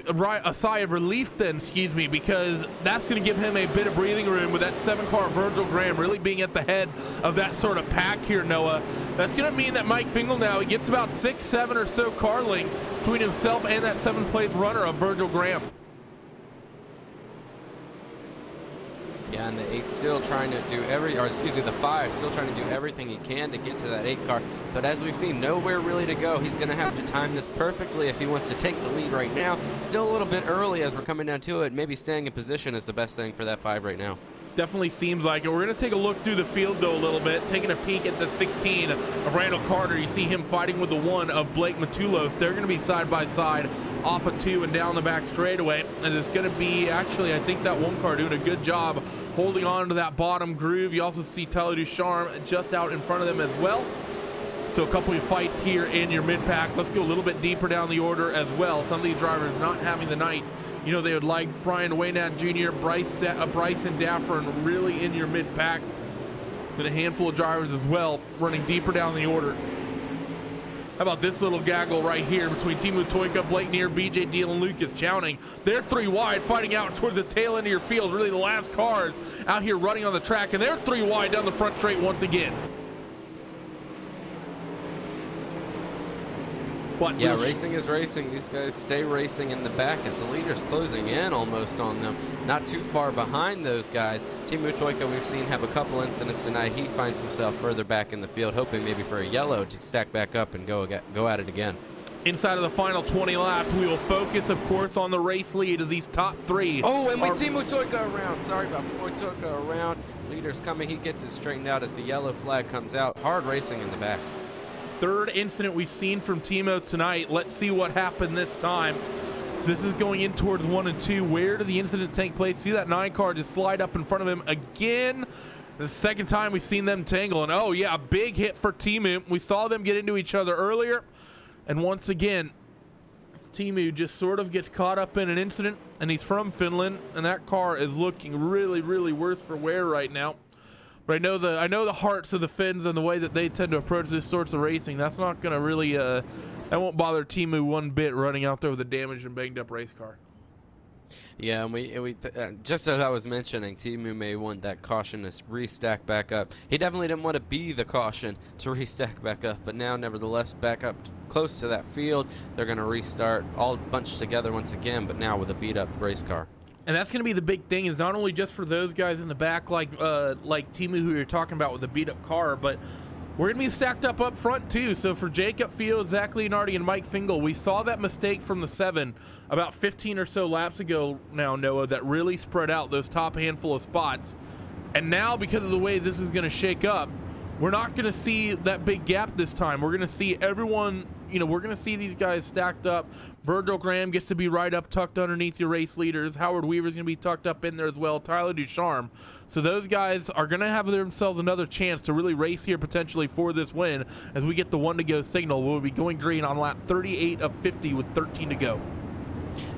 excuse me, because that's going to give him a bit of breathing room with that 7-car Virgil Graham really being at the head of that sort of pack here, Noah. That's going to mean that Mike Fingal now, he gets about 6, 7 or so car lengths between himself and that 7th place runner of Virgil Graham. Yeah, and the 8 still trying to do the 5 still trying to do everything he can to get to that 8 car. But as we've seen, nowhere really to go. He's going to have to time this perfectly if he wants to take the lead right now. Still a little bit early as we're coming down to it. Maybe staying in position is the best thing for that 5 right now. Definitely seems like it. We're going to take a look through the field, though, a little bit, taking a peek at the 16 of Randall Carter. You see him fighting with the 1 of Blake Matulos. They're going to be side by side off of 2 and down the back straightaway. And it's going to be, actually, I think that 1 car doing a good job holding on to that bottom groove. You also see Tyler Ducharme just out in front of them as well. So a couple of fights here in your mid-pack. Let's go a little bit deeper down the order as well. Some of these drivers not having the nights, you know, they would like Brian Waynad Jr., Bryson Daffern really in your mid-pack. And a handful of drivers as well running deeper down the order. How about this little gaggle right here between Timu Toika, Blake Neer, BJ Deal, and Lucas Chowning? They're 3 wide, fighting out towards the tail end of your field. Really the last cars out here running on the track, and they're 3 wide down the front straight once again. But yeah, racing is racing. These guys stay racing in the back as the leader's closing in almost on them. Not too far behind those guys. Timu Toika, we've seen have a couple incidents tonight. He finds himself further back in the field, hoping maybe for a yellow to stack back up and go at it again. Inside of the final 20 laps, we will focus, of course, on the race lead of these top 3. Oh, and we Timu Toika around. Sorry about Toika around. Leader's coming. He gets it straightened out as the yellow flag comes out. Hard racing in the back. 3rd incident we've seen from Timo tonight. Let's see what happened this time. So this is going in towards 1 and 2. Where did the incident take place? See that 9 car just slide up in front of him again. The 2nd time we've seen them tangle. And oh yeah, a big hit for Timu. We saw them get into each other earlier. And once again, Timu just sort of gets caught up in an incident. And he's from Finland. And that car is looking really, really worse for wear right now. But I know the hearts of the Finns and the way that they tend to approach this sorts of racing. That's not going to really, that won't bother Timu one bit running out there with a damaged and banged up race car. Yeah, and we just as I was mentioning, Timu may want that caution to restack back up. He definitely didn't want to be the caution to restack back up, but now nevertheless back up close to that field. They're going to restart all bunched together once again, but now with a beat up race car. And that's going to be the big thing, is not only just for those guys in the back like Timu, who you're talking about with the beat-up car, but we're going to be stacked up front too. So for Jacob Field, Zach Leonardi, and Mike Fingal, we saw that mistake from the 7 about 15 or so laps ago now, Noah, that really spread out those top handful of spots. And now, because of the way this is going to shake up, we're not going to see that big gap this time. We're going to see everyone, you know, we're going to see these guys stacked up. Virgil Graham gets to be right up, tucked underneath your race leaders. Howard Weaver's going to be tucked up in there as well. Tyler Ducharme. So those guys are going to have themselves another chance to really race here potentially for this win as we get the 1 to go signal. We'll be going green on lap 38 of 50 with 13 to go.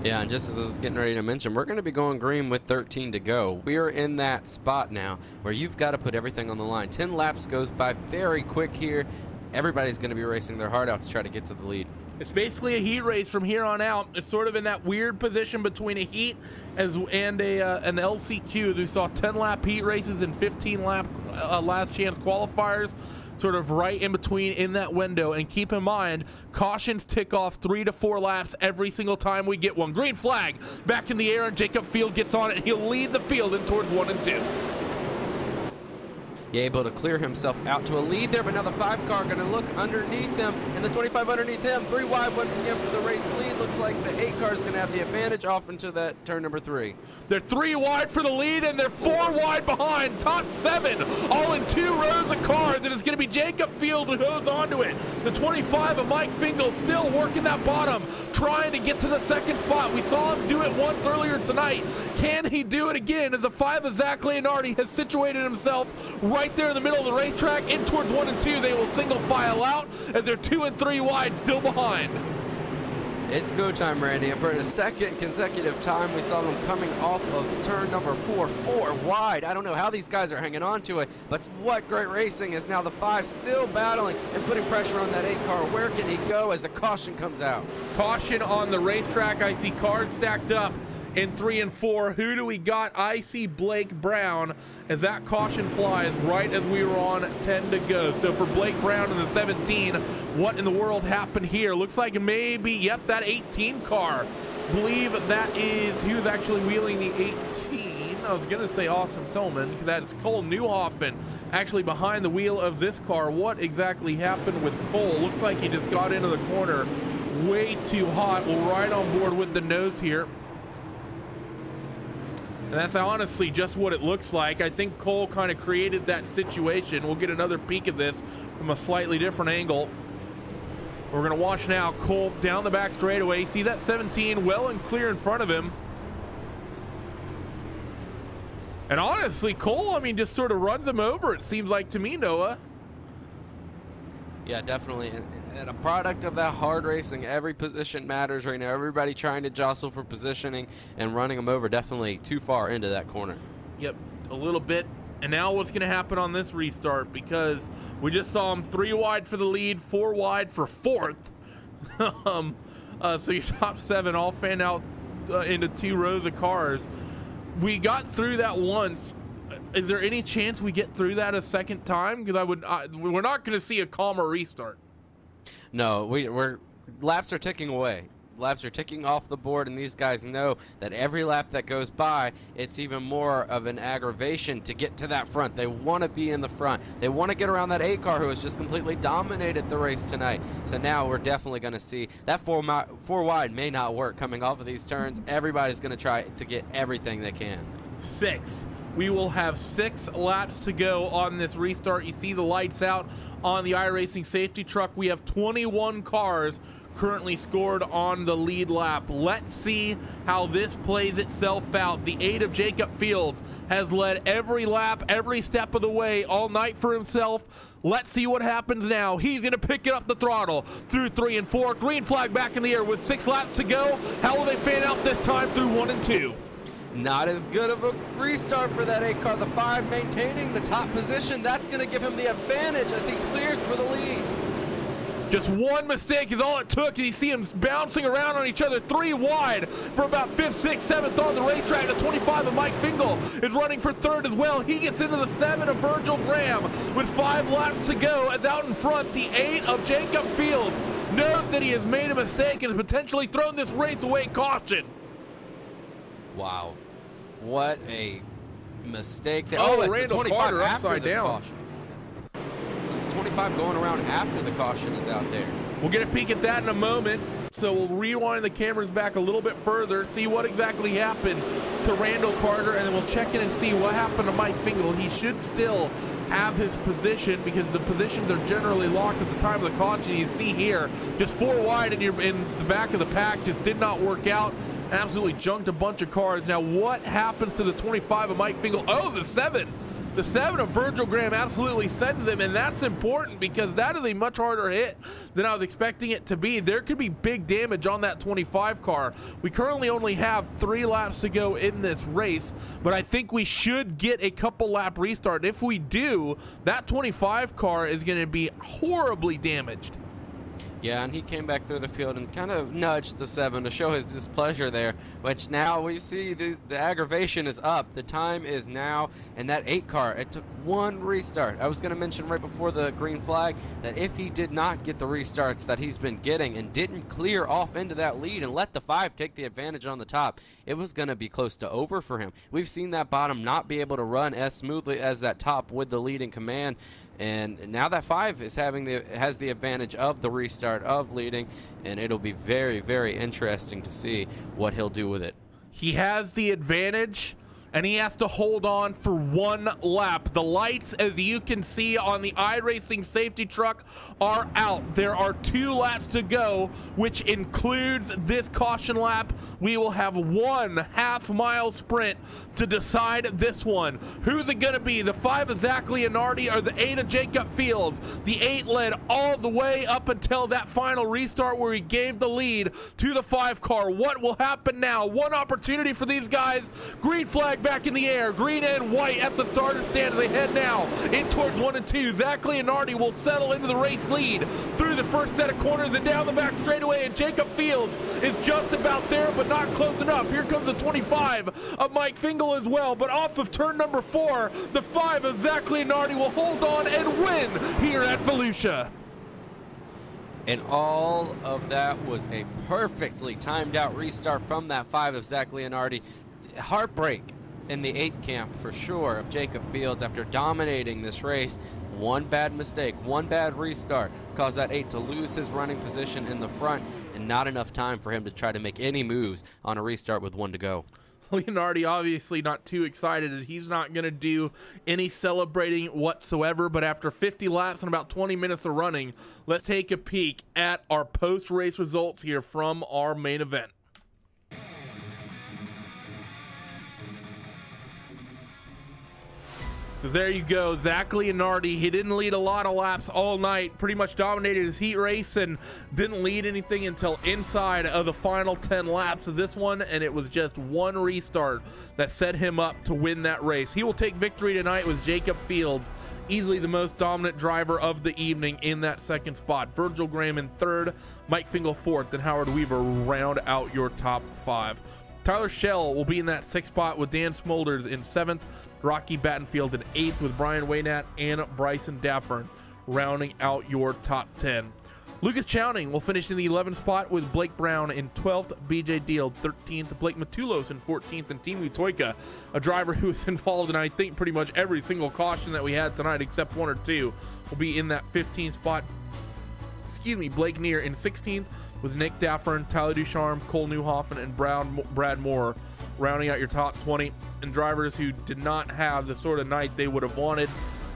Yeah, and just as I was getting ready to mention, we're going to be going green with 13 to go. We are in that spot now where you've got to put everything on the line. 10 laps goes by very quick here. Everybody's going to be racing their heart out to try to get to the lead. It's basically a heat race from here on out. It's sort of in that weird position between a heat and an LCQ, as we saw 10-lap heat races and 15-lap last chance qualifiers, sort of right in between in that window. And keep in mind, cautions tick off 3 to 4 laps every single time we get one. Green flag back in the air, and Jacob Field gets on it. He'll lead the field in towards 1 and 2. Yeah, able to clear himself out to a lead there, but now the 5 car going to look underneath him, and the 25 underneath him. 3 wide once again for the race lead. Looks like the 8 car is going to have the advantage off into that turn number 3. They're 3 wide for the lead, and they're 4 wide behind. Top 7, all in 2 rows of cars, and it's going to be Jacob Field who goes onto it. The 25 of Mike Fingal still working that bottom, trying to get to the 2nd spot. We saw him do it once earlier tonight. Can he do it again as the 5 of Zach Leonardi has situated himself right there in the middle of the racetrack in towards 1 and 2. They will single file out as they're 2 and 3 wide still behind. It's go time, Randy, and for the second consecutive time, we saw them coming off of turn number 4 wide. I don't know how these guys are hanging on to it, but what great racing is now the 5 still battling and putting pressure on that 8 car. Where can he go as the caution comes out? Caution on the racetrack. I see cars stacked up in 3 and 4. Who do we got? I see Blake Brown as that caution flies right as we were on 10 to go. So for Blake Brown in the 17, what in the world happened here? Looks like maybe, yep, that 18 car. Believe that is, he was actually wheeling the 18. I was gonna say Austin Solman, because that is Cole Newhoffen actually behind the wheel of this car. What exactly happened with Cole? Looks like he just got into the corner way too hot. We're right on board with the nose here. And that's honestly just what it looks like. I think Cole kind of created that situation. We'll get another peek of this from a slightly different angle. We're going to watch now Cole down the back straightaway. See that 17 well and clear in front of him. And honestly, Cole, I mean, just sort of runs him over, it seems like to me, Noah. Yeah, definitely. And a product of that hard racing, every position matters right now. Everybody trying to jostle for positioning and running them over definitely too far into that corner. Yep, a little bit. And now what's going to happen on this restart, because we just saw him 3 wide for the lead, 4 wide for 4th. So your top 7 all fan out into 2 rows of cars. We got through that once. Is there any chance we get through that a second time? Because we're not going to see a calmer restart. No, we're laps are ticking away. Laps are ticking off the board, and these guys know that every lap that goes by, it's even more of an aggravation to get to that front. They want to be in the front. They want to get around that 8 car who has just completely dominated the race tonight. So now we're definitely going to see that 4 wide may not work coming off of these turns. Everybody's going to try to get everything they can. 6. We will have 6 laps to go on this restart. You see the lights out on the iRacing safety truck. We have 21 cars currently scored on the lead lap. Let's see how this plays itself out. The 8 of Jacob Fields has led every lap, every step of the way, all night for himself. Let's see what happens now. He's going to pick it up the throttle through 3 and 4. Green flag back in the air with 6 laps to go. How will they fan out this time through 1 and 2? Not as good of a restart for that 8 car. The 5 maintaining the top position. That's going to give him the advantage as he clears for the lead. Just one mistake is all it took. You see them bouncing around on each other 3 wide for about 5th, 6th, 7th on the racetrack. The 25 of Mike Fingal is running for 3rd as well. He gets into the 7 of Virgil Graham with 5 laps to go. As out in front, the 8 of Jacob Fields knows that he has made a mistake and has potentially thrown this race away. Caution. Wow. What a mistake. Oh, Randall Carter upside down. Caution. 25 going around after the caution is out there. We'll get a peek at that in a moment. So we'll rewind the cameras back a little bit further, see what exactly happened to Randall Carter, and then we'll check in and see what happened to Mike Fingal. He should still have his position because the positions are generally locked at the time of the caution. You see here, just 4 wide in the back of the pack, just did not work out. Absolutely junked a bunch of cars. Now what happens to the 25 of Mike Fingal? Oh, the 7. The 7 of Virgil Graham absolutely sends him, and that's important because that is a much harder hit than I was expecting it to be. There could be big damage on that 25 car. We currently only have 3 laps to go in this race, but I think we should get a couple lap restart. If we do, that 25 car is going to be horribly damaged. Yeah, and he came back through the field and kind of nudged the 7 to show his displeasure there, which now we see the aggravation is up. The time is now, and that 8 car, it took 1 restart. I was going to mention right before the green flag that if he did not get the restarts that he's been getting and didn't clear off into that lead and let the 5 take the advantage on the top, it was going to be close to over for him. We've seen that bottom not be able to run as smoothly as that top with the lead in command. And now that 5 is has the advantage of the restart of leading, and it'll be very, very interesting to see what he'll do with it. He has the advantage, and he has to hold on for 1 lap. The lights, as you can see on the iRacing safety truck, are out. There are 2 laps to go, which includes this caution lap. We will have 1 half-mile sprint to decide this one. Who's it gonna be? The 5 of Zach Leonardi or the 8 of Jacob Fields? The 8 led all the way up until that final restart where he gave the lead to the 5 car. What will happen now? One opportunity for these guys. Green flag back in the air. Green and white at the starter stand as they head now in towards 1 and 2. Zach Leonardi will settle into the race lead through the first set of corners and down the back straightaway, and Jacob Fields is just about there but not close enough. Here comes the 25 of Mike Fingal as well, but off of turn number 4, the 5 of Zach Leonardi will hold on and win here at Volusia. And all of that was a perfectly timed out restart from that 5 of Zach Leonardi. Heartbreak in the 8 camp for sure of Jacob Fields after dominating this race. One bad mistake, one bad restart caused that 8 to lose his running position in the front, and not enough time for him to try to make any moves on a restart with 1 to go. Leonardi obviously not too excited. He's not going to do any celebrating whatsoever, but after 50 laps and about 20 minutes of running, let's take a peek at our post-race results here from our main event. So there you go, Zach Leonardi. He didn't lead a lot of laps all night, pretty much dominated his heat race and didn't lead anything until inside of the final 10 laps of this one, and it was just 1 restart that set him up to win that race. He will take victory tonight with Jacob Fields, easily the most dominant driver of the evening in that 2nd spot. Virgil Graham in 3rd, Mike Fingal 4th, and Howard Weaver round out your top 5. Tyler Schell will be in that 6th spot with Dan Smolders in 7th, Rocky Battenfield in 8th with Brian Waynat and Bryson Daffern rounding out your top 10. Lucas Chowning will finish in the 11th spot with Blake Brown in 12th, BJ Deal 13th, Blake Matulos in 14th, and Timu Toika, a driver who is involved in I think pretty much every single caution that we had tonight except 1 or 2, will be in that 15th spot. Blake Neer in 16th with Nick Daffern, Tyler Ducharme, Cole Newhoffen, and Brad Moore rounding out your top 20, and drivers who did not have the sort of night they would have wanted,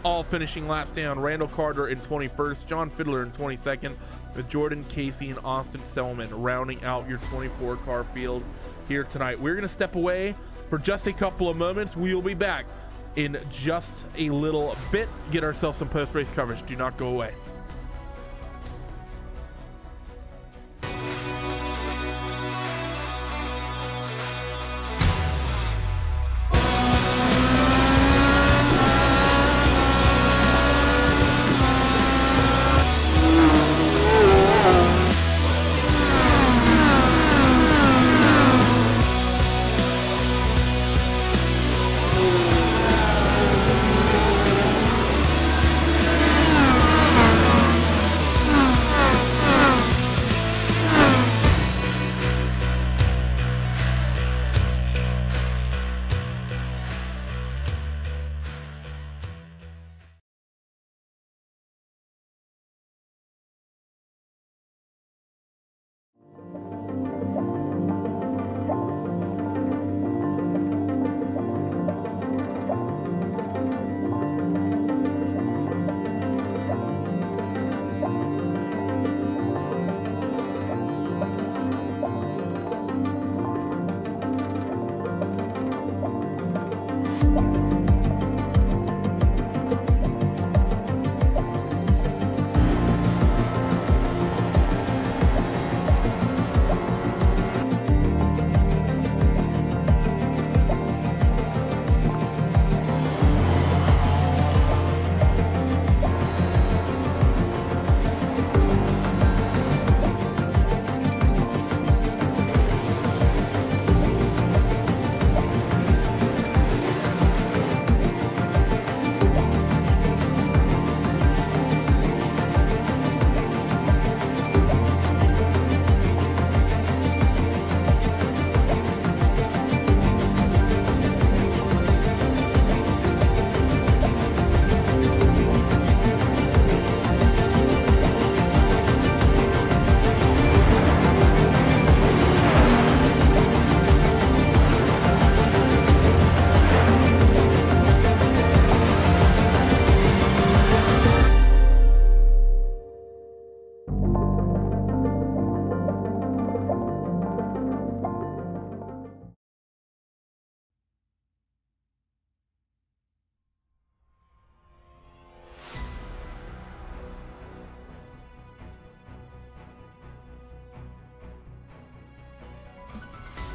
all finishing laps down. Randall Carter in 21st, John Fiddler in 22nd, with Jordan Casey and Austin Selman rounding out your 24 car field here tonight. We're going to step away for just a couple of moments. We will be back in just a little bit. Get ourselves some post-race coverage. Do not go away.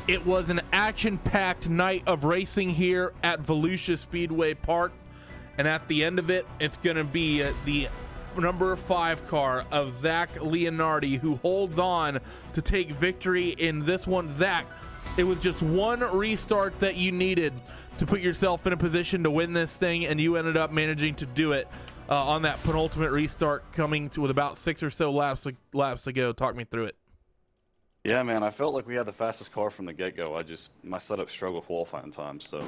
It was an action-packed night of racing here at Volusia Speedway Park, and at the end of it, it's going to be the number 5 car of Zach Leonardi, who holds on to take victory in this one. Zach, it was just one restart that you needed to put yourself in a position to win this thing, and you ended up managing to do it on that penultimate restart, coming to with about 6 or so laps to go. Talk me through it. Yeah, man, I felt like we had the fastest car from the get-go. My setup struggled qualifying time, so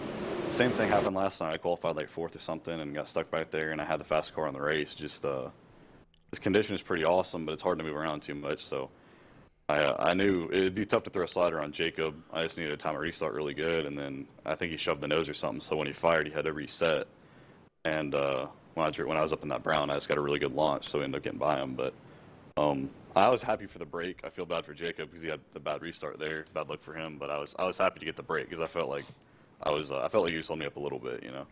the same thing happened last night. I qualified like 4th or something and got stuck back there, and I had the fastest car in the race. Just this condition is pretty awesome, but it's hard to move around too much, so I knew it'd be tough to throw a slider on Jacob. I just needed a time to restart really good, and then I think he shoved the nose or something, so when he fired, he had to reset. And when I was up in that brown, I just got a really good launch, so we ended up getting by him. But I was happy for the break. I feel bad for Jacob because he had the bad restart there. Bad luck for him, but I was happy to get the break because I felt like he was holding me up a little bit, you know.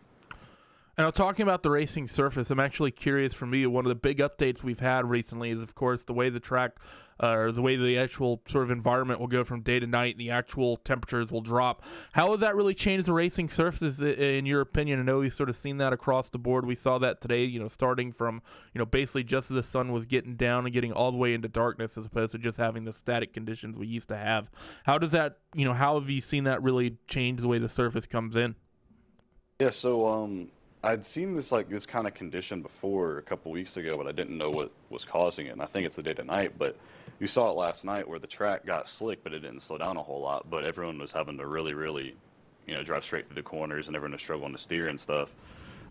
And now, talking about the racing surface, I'm actually curious. For me, one of the big updates we've had recently is, of course, the way the track, or the way the actual sort of environment will go from day to night, and the actual temperatures will drop. How has that really changed the racing surface, in your opinion? I know we've sort of seen that across the board. We saw that today, you know, starting from, you know, basically just as the sun was getting down and getting all the way into darkness, as opposed to just having the static conditions we used to have. How does that, you know, how have you seen that really change the way the surface comes in? Yeah, so I'd seen this kind of condition before a couple weeks ago, but I didn't know what was causing it. And I think it's the day to night, but you saw it last night where the track got slick, but it didn't slow down a whole lot. But everyone was having to really, you know, drive straight through the corners, and everyone was struggling to steer and stuff.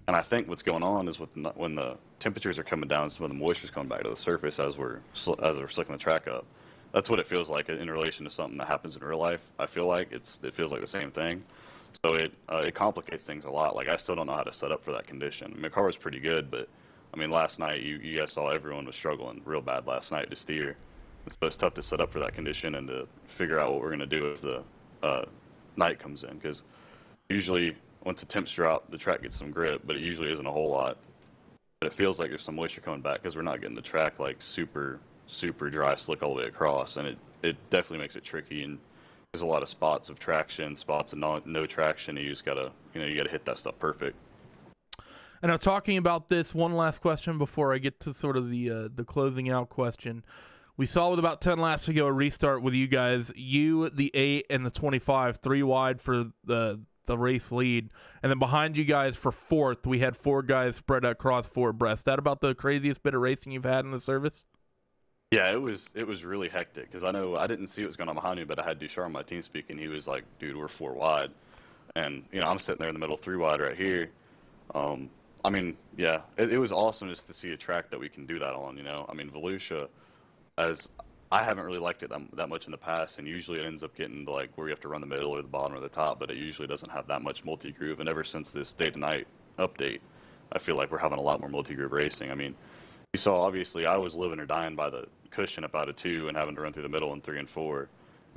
And I think what's going on is when the temperatures are coming down, some of the moisture's coming back to the surface as we're slicking the track up. That's what it feels like in relation to something that happens in real life. I feel like it feels like the same thing. So it complicates things a lot. Like, I still don't know how to set up for that condition. I mean, the car was pretty good, but I mean, last night you guys saw everyone was struggling real bad last night to steer. And so it's tough to set up for that condition and to figure out what we're going to do as the night comes in. Because usually once the temps drop, the track gets some grip, but it usually isn't a whole lot. But it feels like there's some moisture coming back because we're not getting the track like super dry, slick all the way across, and it definitely makes it tricky. And there's a lot of spots of traction, spots of no traction. You just gotta hit that stuff perfect. And now, talking about this, one last question before I get to sort of the closing out question. We saw with about 10 laps to go a restart with you guys. You, the 8, and the 25, 3 wide for the race lead, and then behind you guys for 4th, we had 4 guys spread across 4 abreast. That about the craziest bit of racing you've had in the service? Yeah, it was really hectic because I didn't see what was going on behind me, but I had Duchar on my team speak, and he was like, "Dude, we're 4 wide," and you know, I'm sitting there in the middle, 3 wide right here. I mean, yeah, it was awesome just to see a track that we can do that on. You know, I mean, Volusia, as I haven't really liked it that much in the past, and usually it ends up getting to like where you have to run the middle or the bottom or the top, but it usually doesn't have that much multi-groove. And ever since this day to night update, I feel like we're having a lot more multi-groove racing. I mean, you saw, obviously, I was living or dying by the cushion up out of 2 and having to run through the middle in 3 and 4.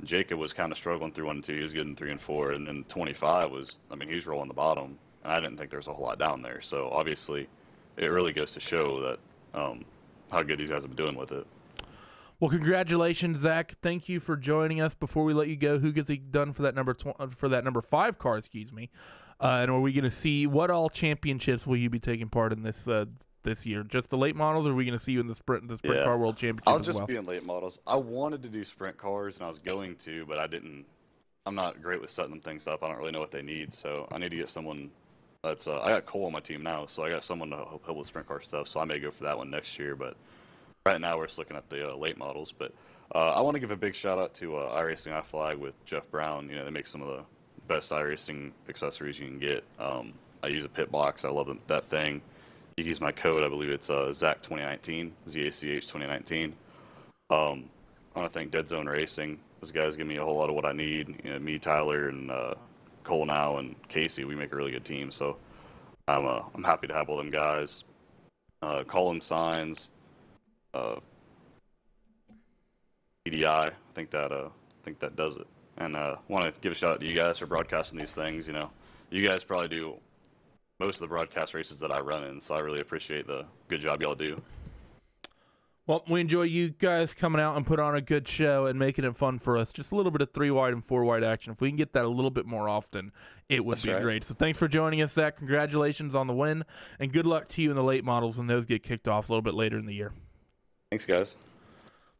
Jacob was kind of struggling through 1 and 2. He was good in 3 and 4. And then 25 was, I mean, he was rolling the bottom. And I didn't think there was a whole lot down there. So, obviously, it really goes to show that how good these guys have been doing with it. Well, congratulations, Zach. Thank you for joining us. Before we let you go, who gets it done for that number 5 car, excuse me? And are we going to see what all championships will you be taking part in this year? Just the late models, or are we going to see you in the sprint car world championship I'll as just well? be in late models. I wanted to do sprint cars, and I was going to, but I'm not great with setting them things up. I don't really know what they need, so I need to get someone that's I got Cole on my team now, so I got someone to help with sprint car stuff, so I may go for that one next year. But right now we're just looking at the late models. But I want to give a big shout out to iRacing iFlag with Jeff Brown. You know, they make some of the best iRacing accessories you can get. I use a pit box. I love that thing. You use my code. I believe it's ZACH2019, ZACH2019. I want to thank Dead Zone Racing. Those guys give me a whole lot of what I need. You know, me, Tyler, and Cole now, and Casey. We make a really good team. So I'm happy to have all them guys. Colin Signs, EDI. I think that does it. And want to give a shout out to you guys for broadcasting these things. You know, you guys probably do most of the broadcast races that I run in, so I really appreciate the good job y'all do. Well, we enjoy you guys coming out and put on a good show and making it fun for us. Just a little bit of 3-wide and 4-wide action. If we can get that a little bit more often, it would be great. So thanks for joining us, Zach. Congratulations on the win, and good luck to you in the late models when those get kicked off a little bit later in the year. Thanks, guys.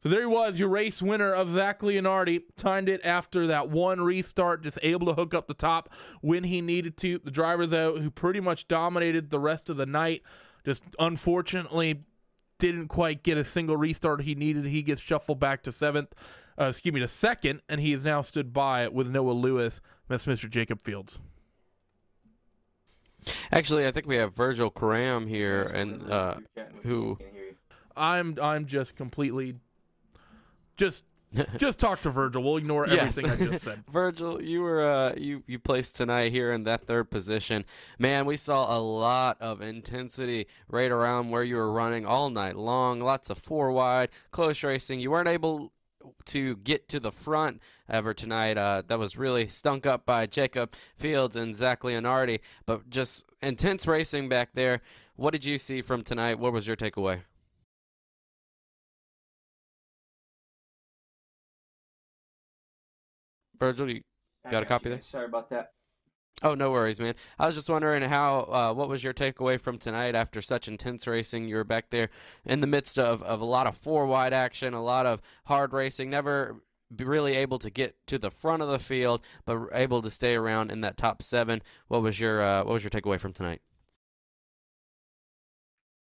So there he was, your race winner of Zach Leonardi. Timed it after that one restart, just able to hook up the top when he needed to. The driver, though, who pretty much dominated the rest of the night, just unfortunately didn't quite get a single restart he needed. He gets shuffled back to to second, and he has now stood by with Noah Lewis. That's Mr. Jacob Fields. Actually, I think we have Virgil Karam here, and who I'm just completely just talk to Virgil. We'll ignore everything I just said. Virgil, you were you placed tonight here in that third position. Man, we saw a lot of intensity right around where you were running all night long. Lots of 4-wide, close racing. You weren't able to get to the front ever tonight. That was really stunk up by Jacob Fields and Zach Leonardi, but just intense racing back there. What did you see from tonight? What was your takeaway? Virgil, you got a copy there? Sorry about that. Oh, no worries, man. I was just wondering what was your takeaway from tonight after such intense racing? You were back there in the midst of a lot of 4-wide action, a lot of hard racing, never really able to get to the front of the field, but able to stay around in that top 7. What was your takeaway from tonight?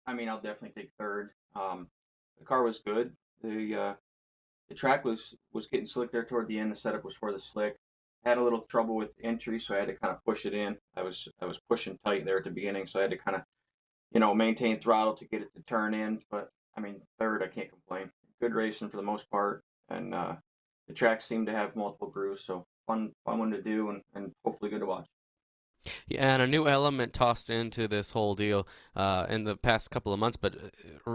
I mean, I'll definitely take third. The car was good. The track was getting slick there toward the end. The setup was for the slick. Had a little trouble with entry, so I had to kind of push it in. I was pushing tight there at the beginning, so I had to kind of, maintain throttle to get it to turn in. But I mean, third, I can't complain. Good racing for the most part, and the track seemed to have multiple grooves, so fun one to do, and hopefully good to watch. Yeah, and a new element tossed into this whole deal in the past couple of months, but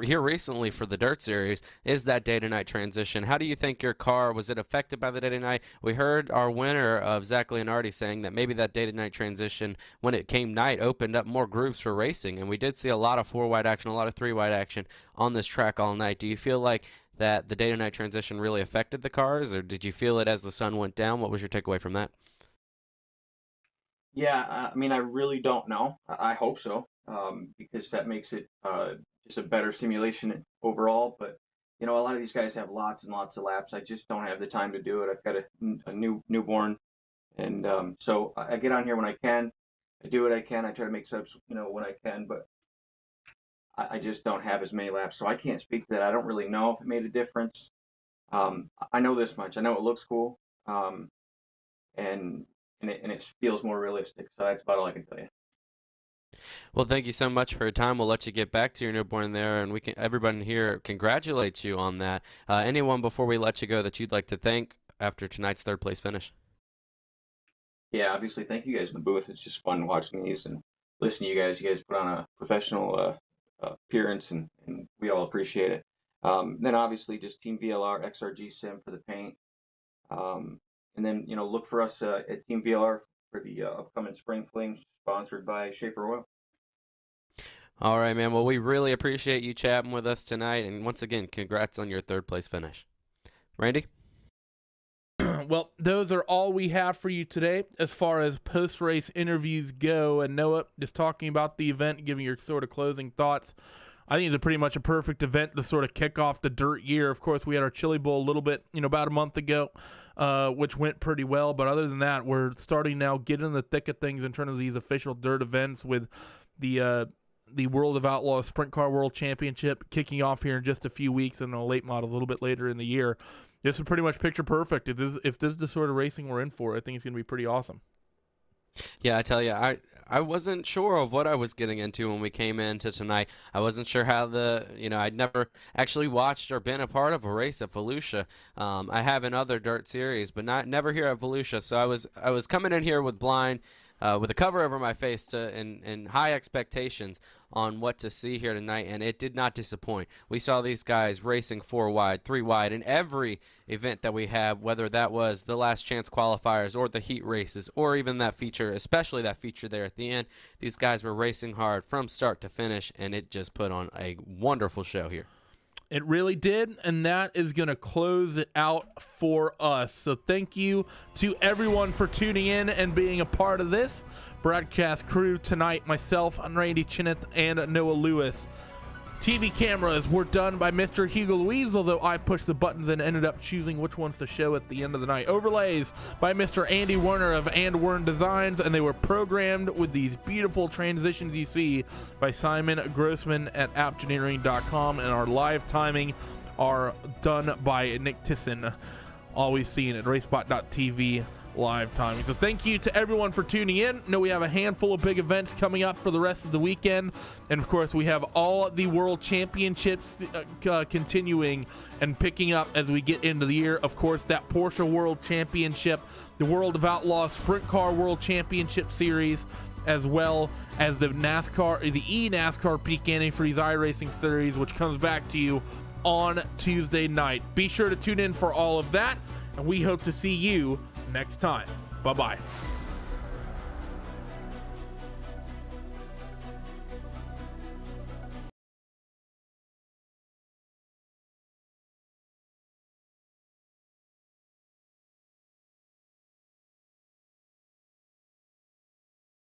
here recently for the Dirt Series is that day-to-night transition. How do you think your car, was it affected by the day-to-night? We heard our winner of Zach Leonardi saying that maybe that day-to-night transition, when it came night, opened up more grooves for racing, and we did see a lot of 4-wide action, a lot of 3-wide action on this track all night. Do you feel like that the day-to-night transition really affected the cars, or did you feel it as the sun went down? What was your takeaway from that? Yeah, I mean, I really don't know. I hope so, because that makes it just a better simulation overall. But, a lot of these guys have lots and lots of laps. I just don't have the time to do it. I've got a newborn, and so I get on here when I can. I do what I can. I try to make subs, when I can, but I just don't have as many laps. So I can't speak to that. I don't really know if it made a difference. I know this much. I know it looks cool, and it feels more realistic. So that's about all I can tell you. Well, thank you so much for your time. We'll let you get back to your newborn there, and everybody here congratulates you on that. Anyone before we let you go that you'd like to thank after tonight's third place finish? Yeah, obviously, thank you guys in the booth. It's just fun watching these and listening to you guys. You guys put on a professional appearance, and we all appreciate it. Then obviously just Team VLR, XRG Sim for the paint. And then, look for us at Team VLR for the upcoming Spring Fling, sponsored by Schaefer Oil. All right, man. Well, we really appreciate you chatting with us tonight. And once again, congrats on your third place finish. Randy? Well, those are all we have for you today as far as post-race interviews go. And Noah, just talking about the event, giving your sort of closing thoughts. I think it's pretty much a perfect event to sort of kick off the dirt year. Of course, we had our Chili Bowl a little bit, about a month ago, which went pretty well. But other than that, we're starting now getting in the thick of things in terms of these official dirt events with the World of Outlaws Sprint Car World Championship kicking off here in just a few weeks, and the late model a little bit later in the year. This is pretty much picture perfect. If this is the sort of racing we're in for, I think it's going to be pretty awesome. Yeah, I tell you, I wasn't sure of what I was getting into when we came into tonight. I wasn't sure how I'd never actually watched or been a part of a race at Volusia. I have in other dirt series, but never here at Volusia. So I was coming in here with a cover over my face and high expectations on what to see here tonight, and it did not disappoint. We saw these guys racing 4-wide, 3-wide in every event that we have, whether that was the last chance qualifiers or the heat races or even that feature, especially that feature there at the end. These guys were racing hard from start to finish, and it just put on a wonderful show here. It really did, and that is going to close it out for us. So thank you to everyone for tuning in and being a part of this broadcast crew tonight. Myself, I'm Randy Chineth, and Noah Lewis. TV cameras were done by Mr. Hugo Louise, although I pushed the buttons and ended up choosing which ones to show at the end of the night. Overlays by Mr. Andy Werner of And Wern Designs, and they were programmed with these beautiful transitions you see by Simon Grossman at apgenering.com, and our live timing are done by Nick Tisson, always seen at racebot.tv live timing. So thank you to everyone for tuning in. I know we have a handful of big events coming up for the rest of the weekend, and of course we have all the world championships continuing and picking up as we get into the year. Of course, that Porsche World Championship, the World of Outlaws Sprint Car World Championship Series, as well as the NASCAR Peak Antifreeze iRacing Series, which comes back to you on Tuesday night. Be sure to tune in for all of that, and we hope to see you next time. Bye-bye.